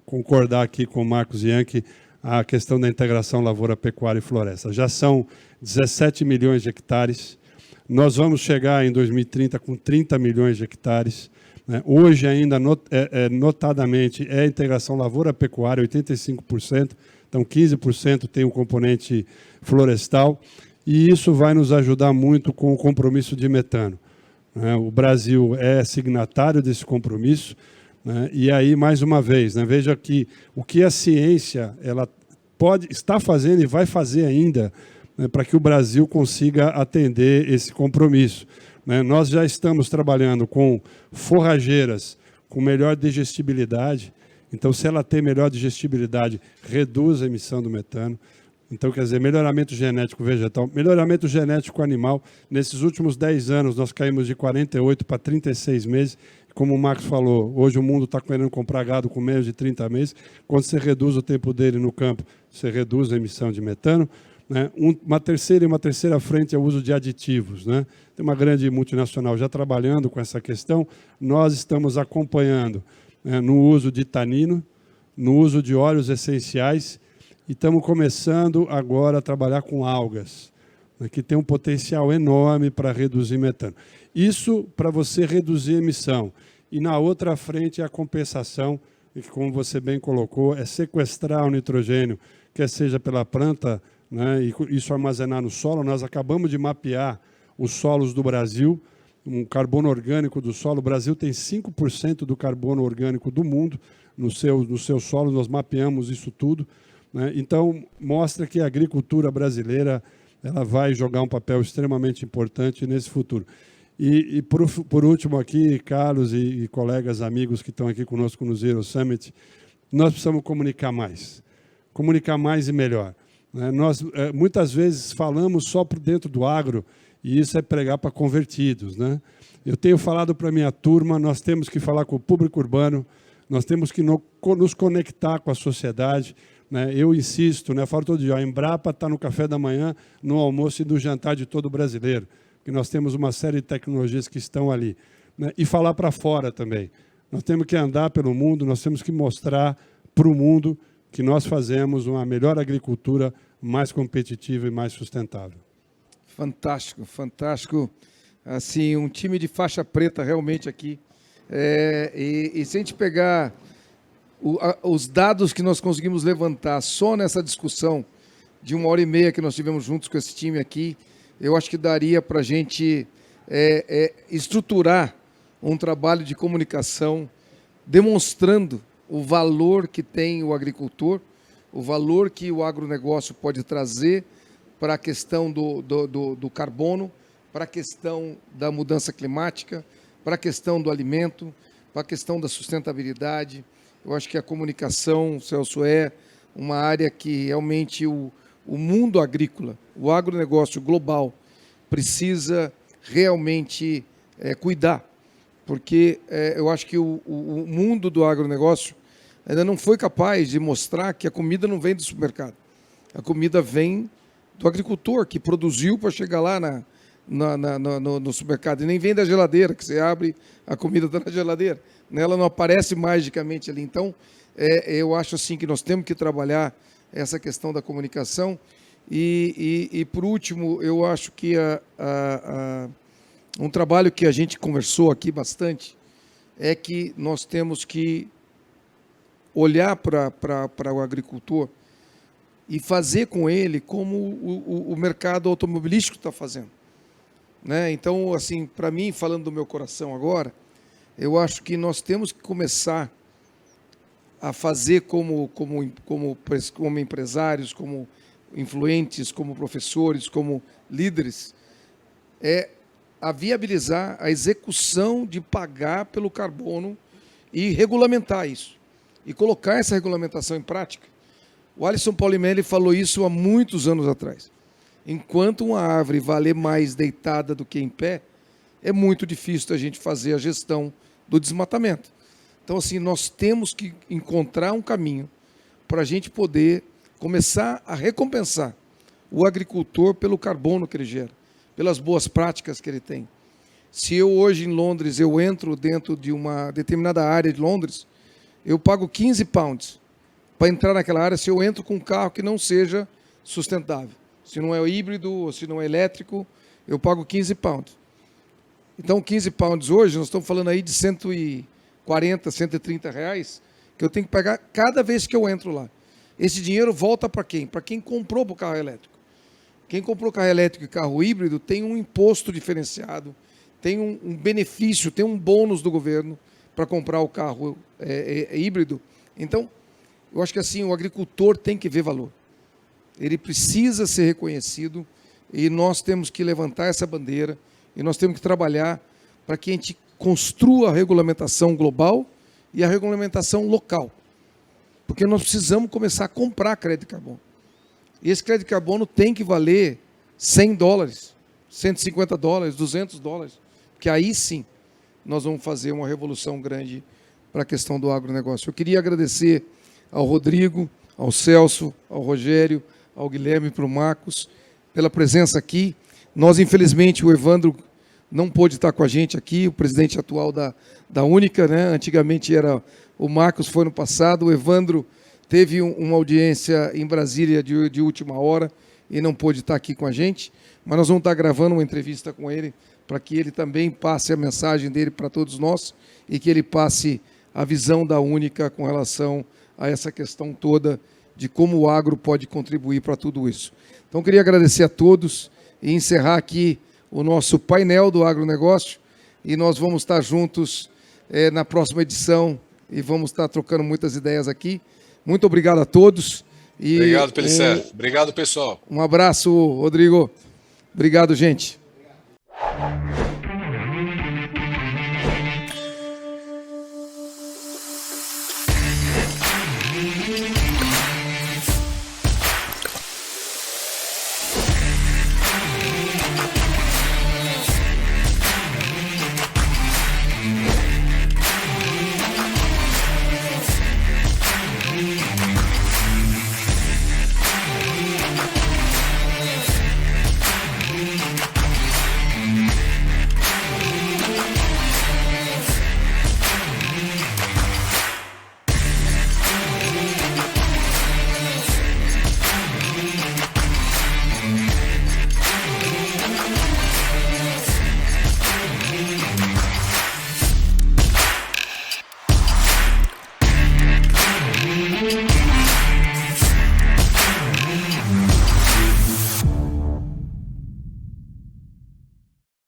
concordar aqui com o Marcos Yankee, a questão da integração lavoura, pecuária e floresta. Já são 17 milhões de hectares. Nós vamos chegar em 2030 com 30 milhões de hectares. Hoje, ainda, notadamente, é a integração lavoura-pecuária, 85%. Então, 15% tem um componente florestal. E isso vai nos ajudar muito com o compromisso de metano. O Brasil é signatário desse compromisso. E aí, mais uma vez, veja que o que a ciência está fazendo e vai fazer ainda, para que o Brasil consiga atender esse compromisso. Nós já estamos trabalhando com forrageiras com melhor digestibilidade. Então, se ela tem melhor digestibilidade, reduz a emissão do metano. Então, quer dizer, melhoramento genético vegetal, melhoramento genético animal. Nesses últimos 10 anos, nós caímos de 48 para 36 meses. Como o Marcos falou, hoje o mundo está querendo comprar gado com menos de 30 meses. Quando você reduz o tempo dele no campo, você reduz a emissão de metano. Uma terceira frente é o uso de aditivos. Tem uma grande multinacional já trabalhando com essa questão. Nós estamos acompanhando no uso de tanino, no uso de óleos essenciais, e estamos começando agora a trabalhar com algas, que tem um potencial enorme para reduzir metano. Isso para você reduzir a emissão. E na outra frente é a compensação, que, como você bem colocou, é sequestrar o nitrogênio, quer seja pela planta, e isso armazenar no solo. Nós acabamos de mapear os solos do Brasil, um carbono orgânico do solo. O Brasil tem 5% do carbono orgânico do mundo no seu solo. Nós mapeamos isso tudo. Então, mostra que a agricultura brasileira ela vai jogar um papel extremamente importante nesse futuro. E por último aqui, Carlos e colegas, amigos que estão aqui conosco no Zero Summit, nós precisamos comunicar mais e melhor. Nós, muitas vezes, falamos só por dentro do agro, e isso é pregar para convertidos. Eu tenho falado para a minha turma, nós temos que falar com o público urbano, nós temos que nos conectar com a sociedade. Eu insisto, falo todo dia, a Embrapa está no café da manhã, no almoço e no jantar de todo brasileiro, que nós temos uma série de tecnologias que estão ali. E falar para fora também. nós temos que andar pelo mundo, nós temos que mostrar para o mundo que nós fazemos uma melhor agricultura, mais competitiva e mais sustentável. Fantástico, fantástico. Assim, um time de faixa preta realmente aqui. E se a gente pegar os dados que nós conseguimos levantar só nessa discussão de 1h30 que nós tivemos juntos com esse time aqui, eu acho que daria para a gente estruturar um trabalho de comunicação demonstrando o valor que tem o agricultor, o valor que o agronegócio pode trazer para a questão do carbono, para a questão da mudança climática, para a questão do alimento, para a questão da sustentabilidade. Eu acho que a comunicação, Celso, é uma área que realmente o mundo agrícola, o agronegócio global, precisa realmente cuidar, porque eu acho que o mundo do agronegócio ainda não foi capaz de mostrar que a comida não vem do supermercado. A comida vem do agricultor, que produziu para chegar lá no supermercado. E nem vem da geladeira, que você abre, a comida está na geladeira. Ela não aparece magicamente ali. Então, eu acho assim que nós temos que trabalhar essa questão da comunicação. E por último, eu acho que um trabalho que a gente conversou aqui bastante é que nós temos que olhar para o agricultor e fazer com ele como o mercado automobilístico está fazendo. Né? Então, assim, para mim, falando do meu coração agora, eu acho que nós temos que começar a fazer como empresários, como influentes, como professores, como líderes, a viabilizar a execução de pagar pelo carbono e regulamentar isso. E colocar essa regulamentação em prática. O Alisson Paulimelli falou isso há muitos anos atrás. Enquanto uma árvore valer mais deitada do que em pé, é muito difícil a gente fazer a gestão do desmatamento. Então, assim, nós temos que encontrar um caminho para a gente poder começar a recompensar o agricultor pelo carbono que ele gera, pelas boas práticas que ele tem. Se eu hoje em Londres, eu entro dentro de uma determinada área de Londres, eu pago 15 pounds para entrar naquela área se eu entro com um carro que não seja sustentável. Se não é híbrido ou se não é elétrico, eu pago 15 pounds. Então, 15 pounds hoje, nós estamos falando aí de 140, 130 reais, que eu tenho que pagar cada vez que eu entro lá. Esse dinheiro volta para quem? Para quem comprou para o carro elétrico. Quem comprou carro elétrico e carro híbrido tem um imposto diferenciado, tem um benefício, tem um bônus do governo para comprar o carro híbrido. Então, eu acho que assim, o agricultor tem que ver valor. Ele precisa ser reconhecido e nós temos que levantar essa bandeira e nós temos que trabalhar para que a gente construa a regulamentação global e a regulamentação local. Porque nós precisamos começar a comprar crédito de carbono. E esse crédito de carbono tem que valer $100, $150, $200, porque aí sim nós vamos fazer uma revolução grande para a questão do agronegócio. Eu queria agradecer ao Rodrigo, ao Celso, ao Rogério, ao Guilherme e para o Marcos pela presença aqui. Nós, infelizmente, o Evandro não pôde estar com a gente aqui, o presidente atual da Única, né? Antigamente era o Marcos, foi no passado. O Evandro teve uma audiência em Brasília de última hora e não pôde estar aqui com a gente, mas nós vamos estar gravando uma entrevista com ele para que ele também passe a mensagem dele para todos nós e que ele passe a visão da Única com relação a essa questão toda de como o agro pode contribuir para tudo isso. Então, eu queria agradecer a todos e encerrar aqui o nosso painel do agronegócio e nós vamos estar juntos na próxima edição e vamos estar trocando muitas ideias aqui. Muito obrigado a todos. E obrigado, Pellicer. Obrigado, pessoal. Um abraço, Rodrigo. Obrigado, gente.